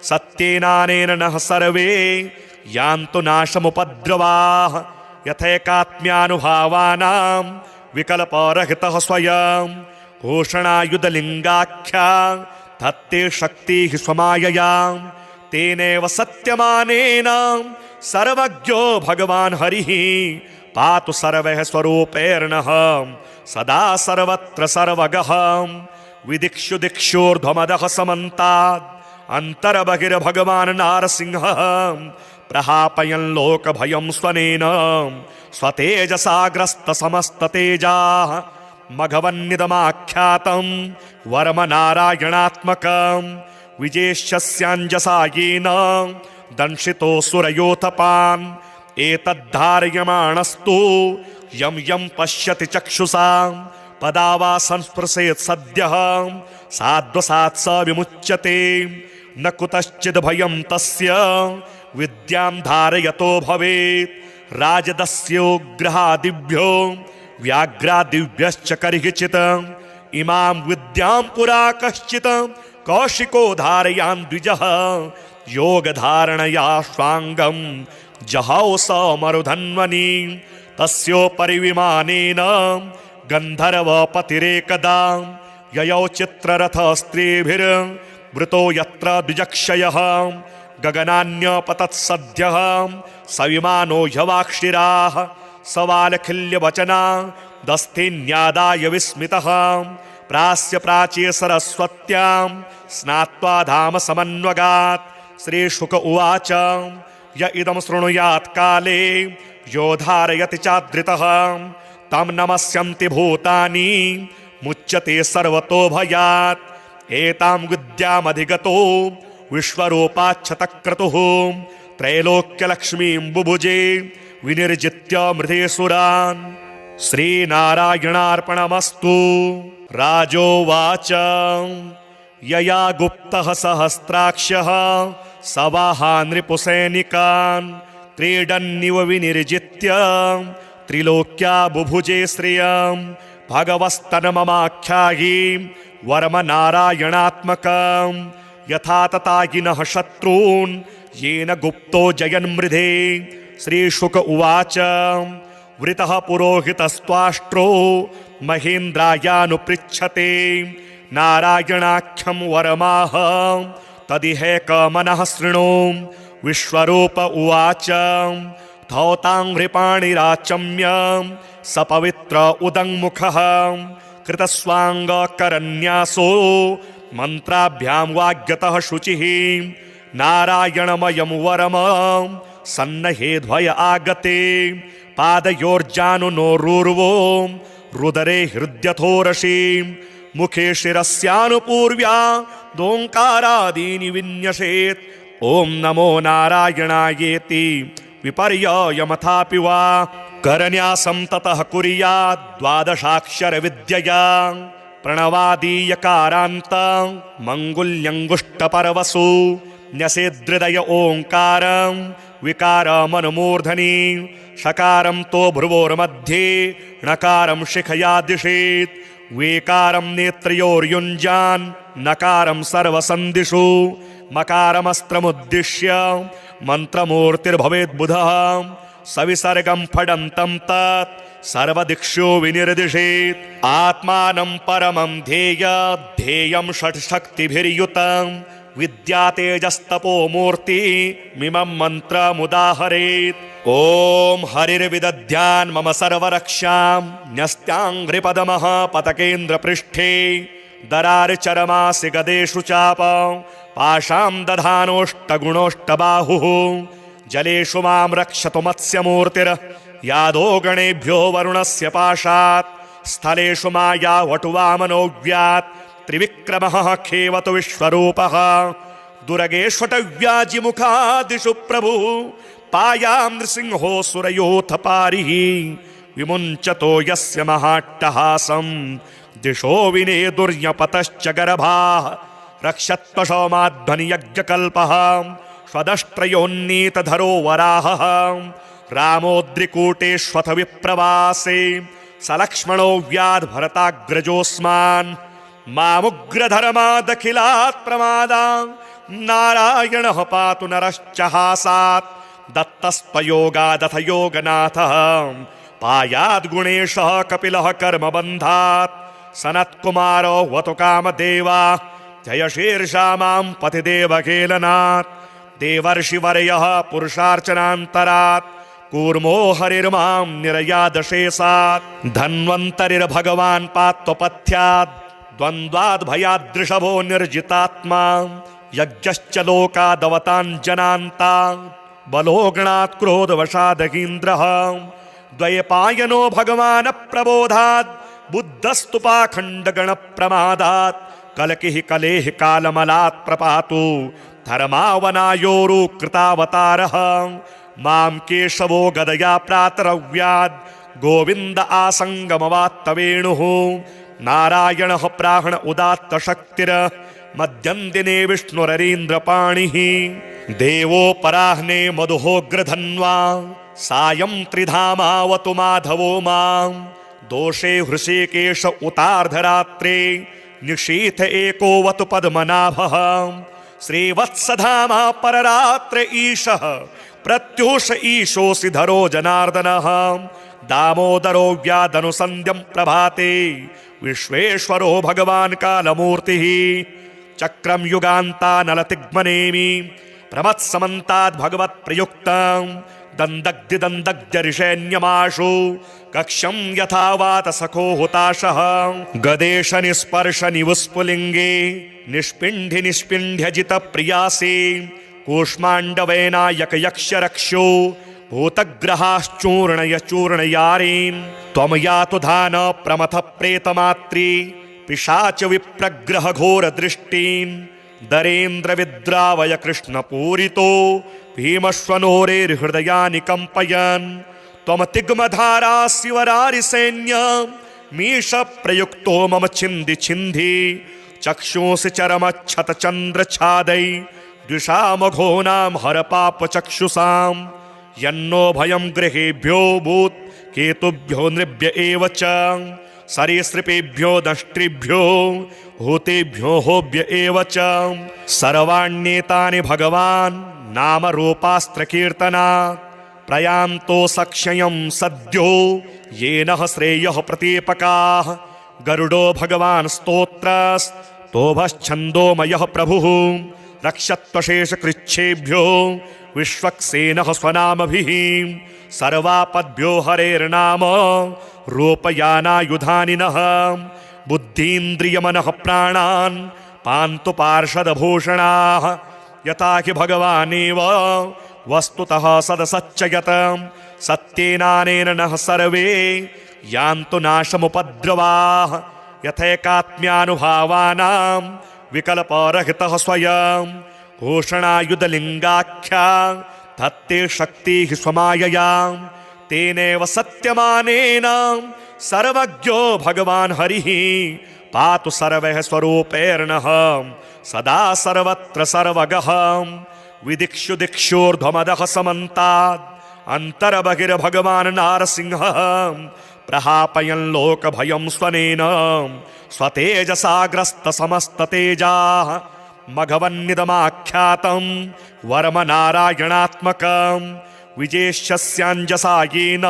सत्येनानेन नः सर्वे यान्तु नाशमुपद्रवाः यथैकात्म्यानुभावानां विकल्परहितः स्वयं घोषणायुधलिङ्गाख्या धत्ते शक्तिः स्वमायया तेनैव सत्यमानेन सर्वज्ञो भगवान् हरिः पातु सर्वैः स्वरूपैर्नः सदा सर्वत्र सर्वगः विदिक्षु दिक्षोर्ध्वमदः समन्तात् अन्तर्बहिर्भगवान् नारसिंहः प्रहापयन् लोकभयं स्वनेन स्वतेजसा ग्रस्तसमस्ततेजाः मघवन्निदमाख्यातं वर्मनारायणात्मकं विजेष्यस्याञ्जसा येन दंशितोऽसुरयोथपान् एतद्धारयमाणस्तु यं यं पश्यति चक्षुषा पदा वा संस्पृशेत् सद्यः साध्वसात् स विमुच्यते न कुतश्चिद् भयं तस्य विद्यां धारयतो भवेत् राजदस्योग्रहादिभ्यो व्याघ्रादिभ्यश्च कर्हिचित् इमां विद्यां पुरा कश्चित् कौशिको धारयान् द्विजः योगधारणया स्वाङ्गं जहौ स मरुधन्वनि तस्योपरि विमानेन गन्धर्वपतिरेकदा ययौ चित्ररथस्त्रीभिर्वृतो यत्र द्विजक्षयः गगनान्यपतत्सद्यः सविमानो ह्यवाक्षिराः सवालखिल्यवचना दस्थिन्यादाय विस्मितः प्रास्य प्राच्ये सरस्वत्यां स्नात्वा धाम समन्वगात् श्रीशुक उवाच य इदं शृणुयात् काले यो धारयति चादृतः तं नमस्यन्ति भूतानि मुच्यते सर्वतो भयात् एतां विद्यामधिगतो विश्वरूपाच्छतक्रतुः त्रैलोक्यलक्ष्मीं बुभुजे विनिर्जित्य मृधेसुरान् श्रीनारायणार्पणमस्तु। राजोवाच यया गुप्तः सहस्राक्षः सवाहा नृपुसैनिकान् क्रीडन्निव विनिर्जित्य त्रिलोक्या बुभुजे श्रियं भगवस्तन्ममाख्यायि वर्मनारायणात्मकं यथा ततागिनः शत्रून् येन गुप्तो जयन्मृधे। श्रीशुक उवाच वृतः पुरोहितस्त्वाष्ट्रो महेन्द्रायानुपृच्छते नारायणाख्यं वरमाह तदिहैकमनः शृणु। विश्वरूप उवाच धौताङ्घ्रिपाणिराचम्य सपवित्र उदङ्मुखः कृतस्वाङ्गकरन्यासो मन्त्राभ्यां वाग्यतः शुचिः नारायणमयं वरम सन्नहेध्वय आगते पादयोर्जानुनोरूर्वो रुदरे हृद्यथोरसि मुखे शिरस्यानुपूर्व्या दोङ्कारादीनि विन्यसेत् ॐ नमो नारायणायेति विपर्ययमथापि वा करन्यासं ततः कुर्यात् द्वादशाक्षरविद्यया प्रणवादीयकारान्तं मङ्गुल्यङ्गुष्टपर्वसु न्यसेदृदय ओङ्कारं विकारमनुमूर्धनि षकारं तो भ्रुवोर्मध्ये णकारं शिखया दिशेत् वेकारं नेत्रयोर्युञ्जान् नकारं सर्वसन्दिषु मकारमस्त्रमुद्दिश्य मन्त्रमूर्तिर्भवेद्बुधः सविसर्गं फडन्तं तत् सर्वदिक्षु विनिर्दिशेत् आत्मानं परमं ध्येय ध्येयं षट्शक्तिभिर्युतं विद्या तेजस्तपो मूर्ति मिमं मन्त्रमुदाहरेत्। ॐ हरिर्विदध्यान् मम सर्वरक्षां न्यस्त्याङ्घ्रिपदमः पतकेन्द्रपृष्ठे दरार्चरमासि गदेषु चाप पाशां दधानोष्टगुणोष्टबाहुः जलेषु मां रक्षतु मत्स्यमूर्तिर् यादो गणेभ्यो वरुणस्य पाशात् स्थलेषु माया वटुवामनोऽव्यात् त्रिविक्रमः खेवतु विश्वरूपः दुर्गेष्वटव्याजिमुखादिषु प्रभुः पायां नृसिंहो सुरयोऽथ पारिः विमुञ्चतो यस्य महाट्टहासं दिशो विनेदुर्यपतश्च गर्भाः रक्षत्वशौमाध्वनियज्ञकल्पः स्वदष्ट्रयोन्नीतधरो वराहः रामोद्रिकूटेष्वथ विप्रवासे सलक्ष्मणो व्याद्भरताग्रजोऽस्मान् मामुग्रधर्मादखिलात् प्रमादा नारायणः पातु नरश्च हासात् दत्तस्त्वयोगादथ योगनाथः पायाद्गुणेशः कपिलः कर्मबन्धात् सनत्कुमारो वतु कामदेवा जय शीर्षा मां पतिदेवखेलनात् देवर्षिवर्यः पुरुषार्चनान्तरात् कूर्मो हरिर्मां निरयादशेषात् धन्वन्तरिर्भगवान् पात्वपथ्यात् द्वन्द्वाद्भयादृषभो निर्जितात्मा यज्ञश्च लोकादवताञ्जनान्तान् बलोगणात् क्रोधवशादगीन्द्रः द्वैपायनो भगवान् प्रबोधात् बुद्धस्तु पाखण्डगणप्रमादात् कलकिः कलेः कालमलात् प्रपातु धर्मावनायोरुकृतावतारः मां केशवो गदया प्रातरव्याद् गोविन्द आसङ्गमवात्तवेणुः नारायणः प्राण उदात्तशक्तिर् मध्यं दिने विष्णुररीन्द्रपाणिः देवोपराह्ने मधुहोग्रधन्वा सायं त्रिधामावतु माधवो मां दोषे हृषीकेश उतार्धरात्रे निशीथ एकोवतु पद्मनाभः श्रीवत्सधामा पररात्र ईशः प्रत्यूष ईशोऽसि धरो जनार्दनः दामोदरो व्यादनुसन्ध्यं प्रभाते विश्वेश्वरो भगवान् कालमूर्तिः चक्रं युगान्तानलतिग्मनेमि प्रमत्समन्ताद् भगवत्प्रयुक्तं दन्दग्धिदन्दग्धरिषेण्यमाशु कक्षं यथा वातसखो हुताशः गदेश निस्पर्श निवुस्फुलिङ्गे निष्पिण्ढि निष्पिण्ढ्यजित प्रियासि कूष्माण्डवेनायक यक्ष रक्षो भूतग्रहाश्चूर्णय चूर्णयारीन् त्वं यातु धान प्रमथ प्रेतमात्री पिशाच विप्रग्रह घोर दृष्टीन् दरेन्द्र विद्रावय कृष्ण पूरितो भीमश्वनोरेर्हृदयानि कम्पयन् त्वं तिग्मधारा शिवरारि सैन्य मीश प्रयुक्तो मम छिन्धि छिन्धि चक्षुंसि चरमच्छत चन्द्र छादै द्विषामघोनां हर पाप चक्षुषां यन्नो भयं गृहेभ्यो भूत् केतुभ्यो नृभ्य एव च सरीसृपेभ्यो दष्ट्रिभ्यो हूतेभ्यो होभ्य एव च सर्वाण्येतानि भगवान् नामरूपास्त्रकीर्तनात् प्रयान्तो सक्षयं सद्यो येन श्रेयः प्रतीपकाः गरुडो भगवान् स्तोत्रस्तोभश्छन्दोमयः प्रभुः रक्षत्वशेषकृच्छेभ्यो विश्वक्सेनः स्वनामभिः सर्वापद्भ्यो हरेर्नाम रूपयानायुधानि नः बुद्धीन्द्रियमनः प्राणान् पान्तु पार्षदभूषणाः यथा हि भगवानेव वस्तुतः सदसच्च यत् सत्येनानेन नः सर्वे यान्तु नाशमुपद्रवाः यथैकात्म्यानुभावानां विकल्परहितः स्वयं घोषणायुधलिङ्गाख्या धत्ते शक्तिः स्वमायया तेनैव सत्यमानेन सर्वज्ञो भगवान् हरिः पातु सर्वैः स्वरूपैर्नः सदा सर्वत्र सर्वगः विदिक्षु दिक्षोर्ध्वमदः समन्तात् अन्तर्बहिर्भगवान् नारसिंहः प्रहापयन् लोकभयं स्वनेन स्वतेजसाग्रस्तसमस्ततेजाः मघवन्निदमाख्यातं वर्म नारायणात्मकं विजेष्यस्याञ्जसा येन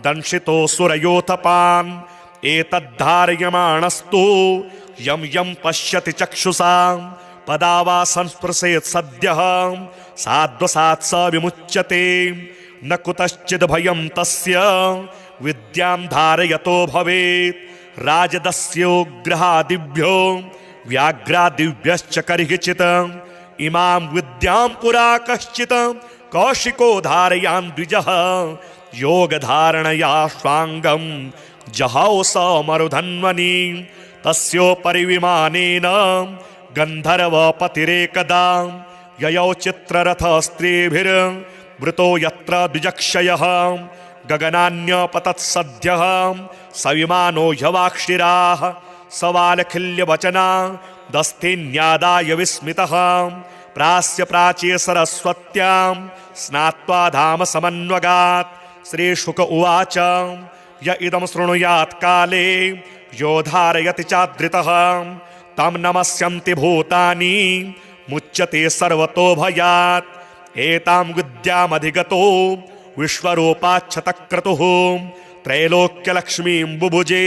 दंशितोऽसुरयोथपान् एतद्धारयमाणस्तु यं यं पश्यति चक्षुषा पदा वा संस्पृशेत् सद्यः साध्वसात् स विमुच्यते न कुतश्चिद् भयं तस्य विद्यां धारयतो भवेत् राजदस्योग्रहादिभ्यो व्याघ्रादिभ्यश्च कर्हिचित् इमां विद्यां पुरा कश्चित् कौशिको धारयान् द्विजः योगधारणया स्वाङ्गं जहौ स मरुधन्वनि तस्योपरि विमानेन गन्धर्वपतिरेकदा ययौ चित्ररथस्त्रीभिर्वृतो यत्र द्विजक्षयः गगनान्यपतत्सद्यः स विमानो ह्यवाक्षिराः सवालखिल्यवचना दस्थिन्यादाय विस्मितः प्रास्य प्राच्ये सरस्वत्यां स्नात्वा धाम समन्वगात् श्रीशुक उवाच य इदं शृणुयात् काले यो धारयति चादृतः तं नमस्यन्ति भूतानि मुच्यते सर्वतो भयात् एतां विद्यामधिगतो विश्वरूपाच्छतक्रतुः त्रैलोक्यलक्ष्मीं बुभुजे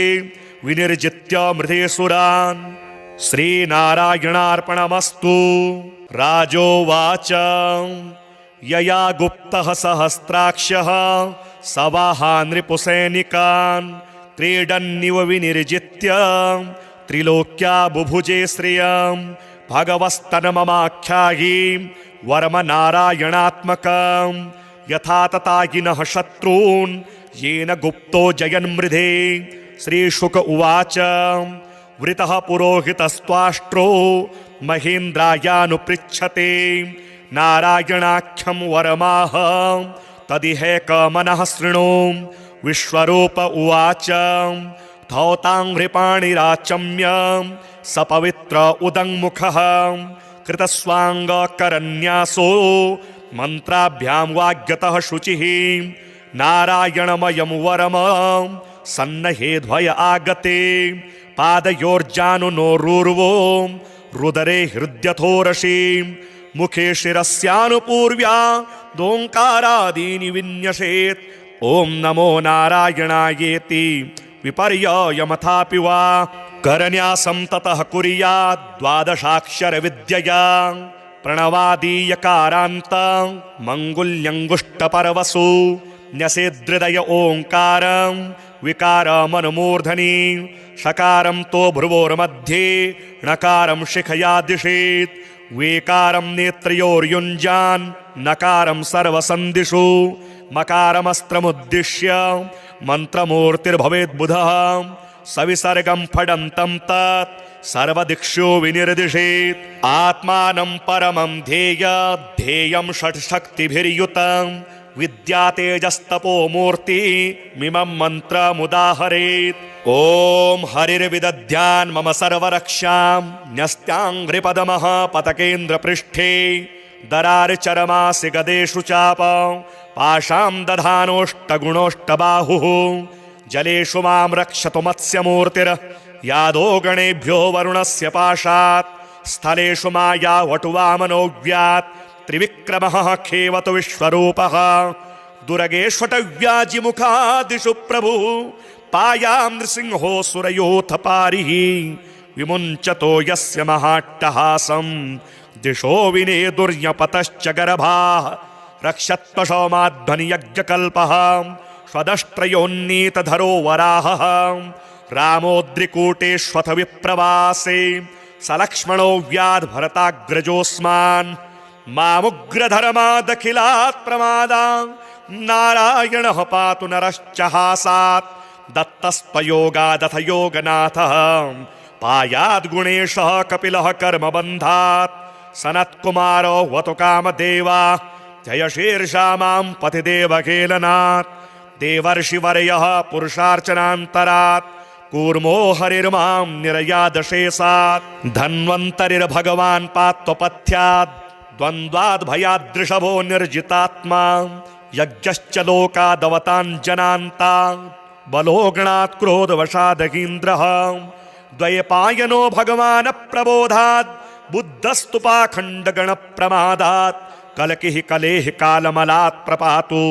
विनिर्जित्य मृधेसुरान् श्रीनारायणार्पणमस्तु। राजोवाच यया गुप्तः सहस्राक्षः सवाहा नृपुसैनिकान् क्रीडन्निव विनिर्जित्य त्रिलोक्या बुभुजे श्रियं भगवस्तन्ममाख्यायि वर्मनारायणात्मकं यथा ततागिनः शत्रून् येन गुप्तो जयन्मृधे। श्रीशुक उवाच वृतः पुरोहितस्त्वाष्ट्रो महेन्द्रायानुपृच्छते नारायणाख्यं वरमाह तदिहैकमनः शृणु। विश्वरूप उवाच धौताङ्घ्रिपाणिराचम्य सपवित्र उदङ्मुखः कृतस्वाङ्गकरन्यासो मन्त्राभ्यां वाग्यतः शुचिः नारायणमयं वरम सन्नहेध्वय आगते पादयोर्जानुनोरूर्वो रुदरे हृद्यथोरसि मुखे शिरस्यानुपूर्व्या दोङ्कारादीनि विन्यसेत् ॐ नमो नारायणायेति विपर्ययमथापि वा करन्यासं ततः कुर्यात् द्वादशाक्षरविद्यया प्रणवादीयकारान्तं मङ्गुल्यङ्गुष्टपर्वसु न्यसेदृदय ओङ्कारं विकारमनुमूर्धनि षकारं तो भ्रुवोर्मध्ये णकारं शिखया दिशेत् वेकारं नेत्रयोर्युञ्जान् नकारं सर्वसन्दिषु मकारमस्त्रमुद्दिश्य मन्त्रमूर्तिर्भवेद्बुधः सविसर्गं फडन्तं तत् सर्वदिक्षु विनिर्दिशेत् आत्मानं परमं ध्येयं षट्शक्तिभिर्युतं विद्या तेजस्तपो मूर्ति मिमं मन्त्रमुदाहरेत्। ॐ हरिर्विदध्यान् मम सर्वरक्षां न्यस्त्याङ्घ्रिपदमः पतकेन्द्रपृष्ठे दरार्चरमासि गदेषु चाप पाशां दधानोष्टगुणोष्टबाहुः जलेषु मां रक्षतु मत्स्यमूर्तिर् यादो गणेभ्यो वरुणस्य पाशात् स्थलेषु माया वटुवामनोऽव्यात् त्रिविक्रमः खेवतु विश्वरूपः दुर्गेष्वटव्याजिमुखादिषु प्रभुः पायां नृसिंहो सुरयोऽथ पारिः विमुञ्चतो यस्य महाट्टहासं दिशो विनेदुर्यपतश्च गर्भाः रक्षत्वशौमाध्वनियज्ञकल्पः स्वदष्ट्रयोन्नीतधरो वराहः रामोद्रिकूटेष्वथ विप्रवासे सलक्ष्मणो व्याद्भरताग्रजोऽस्मान् मामुग्रधर्मादखिलात् प्रमादा नारायणः पातु नरश्च हासात् दत्तस्त्वयोगादथ योगनाथः पायाद्गुणेशः कपिलः कर्मबन्धात् सनत्कुमारो वतु कामदेवा जय शीर्षा मां पतिदेवकेलनात् देवर्षिवर्यः पुरुषार्चनान्तरात् कूर्मो हरिर्मां निरयादशेषात् धन्वन्तरिर्भगवान् पात्वपथ्यात् द्वन्द्वाद्भयादृषभो निर्जितात्मा यज्ञश्च लोकादवताञ्जनान्ता बलोगणात् क्रोधवशादगीन्द्रः द्वैपायनो भगवान् प्रबोधात् बुद्धस्तु पाखण्डगणप्रमादात् कलकिः कलेः कालमलात् प्रपातु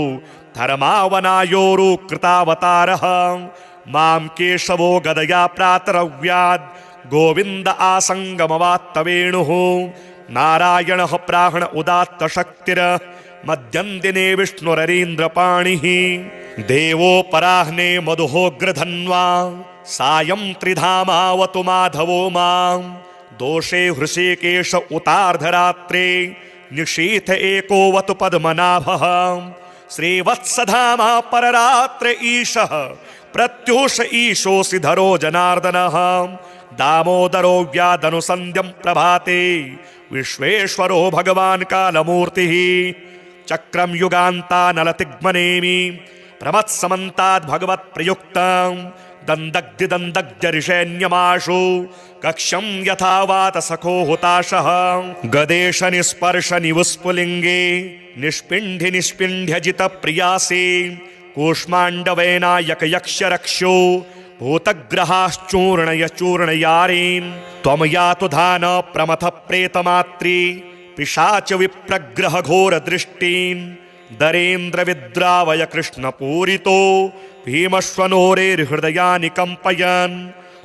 धर्मावनायोरुकृतावतारः मां केशवो गदया प्रातरव्याद् गोविन्द आसङ्गमवात्तवेणुः नारायणः प्राहण उदात्तशक्तिर मध्यं दिने विष्णुररीन्द्रपाणिः देवोपराह्ने मधुहोग्रधन्वा सायं त्रिधामावतु माधवो मां दोषे हृषीकेश उतार्धरात्रे निशीथ एकोवतु पद्मनाभः श्रीवत्सधामा पररात्रे ईशः प्रत्यूष ईशोऽसि धरो जनार्दनः दामोदरो व्यादनुसन्ध्यं प्रभाते विश्वेश्वरो भगवान् कालमूर्तिः चक्रं युगान्तानलतिग्मनेमि प्रमत्समन्ताद् भगवत्प्रयुक्तं दन्दग्धिदन्दग्धरिषेण्यमाशु कक्षं यथा वातसखो हुताशः गदेश निस्पर्श निवुस्फुलिङ्गे निष्पिण्ढि निष्पिण्ढ्यजित प्रियासि कूष्माण्डवेनायक यक्ष रक्षो भूतग्रहाश्चूर्णय चूर्णयारीन् त्वं यातु धान प्रमथ प्रेतमात्री पिशाच विप्रग्रह घोर दृष्टीन् दरेन्द्र विद्रावय कृष्ण पूरितो भीमश्वनोरेर्हृदयानि कम्पयन्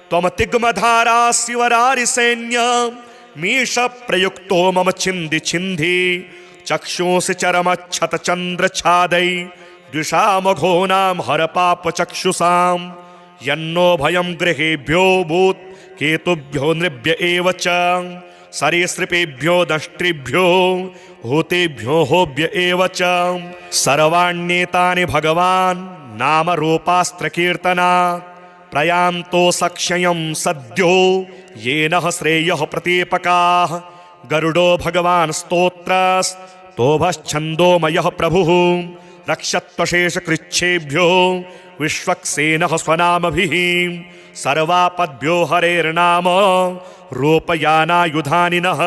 त्वं तिग्मधारा शिवरारि सैन्य मीश प्रयुक्तो मम छिन्धि छिन्धि चक्षुंसि चरमच्छत चन्द्र छादै द्विषामघोनां हर पाप चक्षुषाम् यन्नो भयं गृहेभ्यो भूत् केतुभ्यो नृभ्य एव च सरीसृपेभ्यो दष्ट्रिभ्यो भूतेभ्यो होभ्य एव च सर्वाण्येतानि भगवान् नामरूपास्त्रकीर्तनात् प्रयान्तो सक्षयं सद्यो येन श्रेयः प्रतीपकाः गरुडो भगवान् स्तोत्रस्तोभश्छन्दोमयः प्रभुः रक्षत्वशेषकृच्छेभ्यो विश्वक्सेनः स्वनामभिः सर्वापद्भ्यो हरेर्नाम रूपयानायुधानि नः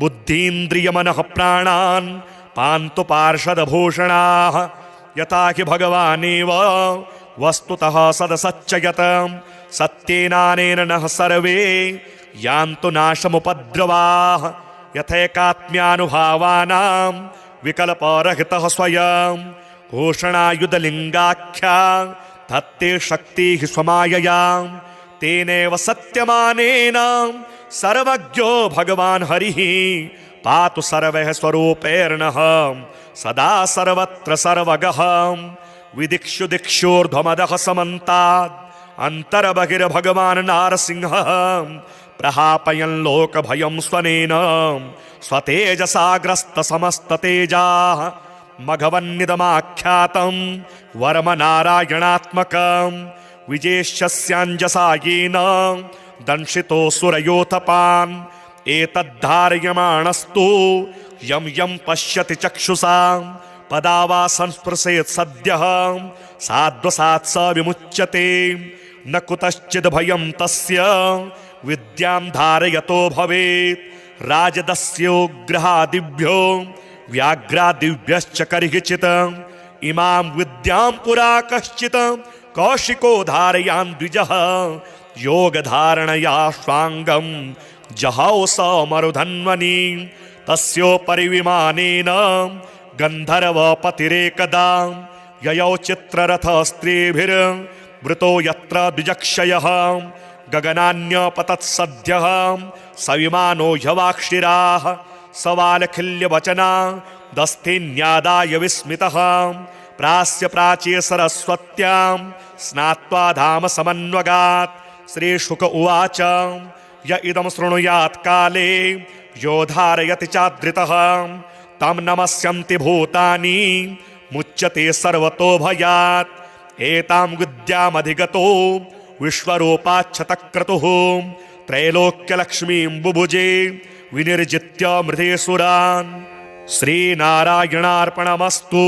बुद्धीन्द्रियमनः प्राणान् पान्तु पार्षदभूषणाः यथा हि भगवानेव वस्तुतः सदसच्चयत सत्येनानेन नः सर्वे यान्तु नाशमुपद्रवाः यथैकात्म्यानुभावानां विकल्परहितः स्वयं घोषणायुधलिङ्गाख्या धत्ते शक्तिः स्वमायया तेनैव सत्यमानेन सर्वज्ञो भगवान् हरिः पातु सर्वैः स्वरूपैर्नः सदा सर्वत्र सर्वगः विदिक्षु दिक्षोर्ध्वमदः समन्तात् अन्तर्बहिर्भगवान् नारसिंहः प्रहापयन् लोकभयं स्वनेन स्वतेजसाग्रस्तसमस्ततेजाः मघवन्निदमाख्यातं वर्मनारायणात्मकं विजेष्यस्याञ्जसा येन दंशितोऽसुरयोथपान् एतद्धारयमाणस्तु यं यं पश्यति चक्षुषा पदा वा संस्पृशेत् सद्यः साध्वसात् स विमुच्यते न कुतश्चिद् भयं तस्य विद्यां धारयतो भवेत् राजदस्योग्रहादिभ्यो व्याघ्रादिभ्यश्च कर्हिचित् इमां विद्यां पुरा कश्चित् कौशिको धारयान् द्विजः योगधारणया स्वाङ्गं जहौ स मरुधन्वनि तस्योपरि विमानेन गन्धर्वपतिरेकदा ययौ चित्ररथस्त्रीभिर्वृतो यत्र द्विजक्षयः गगनान्यपतत्सद्यः सविमानो ह्यवाक्षिराः सवालखिल्यवचना दस्थिन्यादाय विस्मितः प्रास्य प्राच्ये सरस्वत्यां स्नात्वा धाम समन्वगात् श्रीशुक उवाच य इदं शृणुयात् काले यो धारयति चादृतः तं नमस्यन्ति भूतानि मुच्यते सर्वतो भयात् एतां विद्यामधिगतो विश्वरूपाच्छतक्रतुः त्रैलोक्यलक्ष्मीं बुभुजे विनिर्जित्य मृधेसुरान् श्रीनारायणार्पणमस्तु।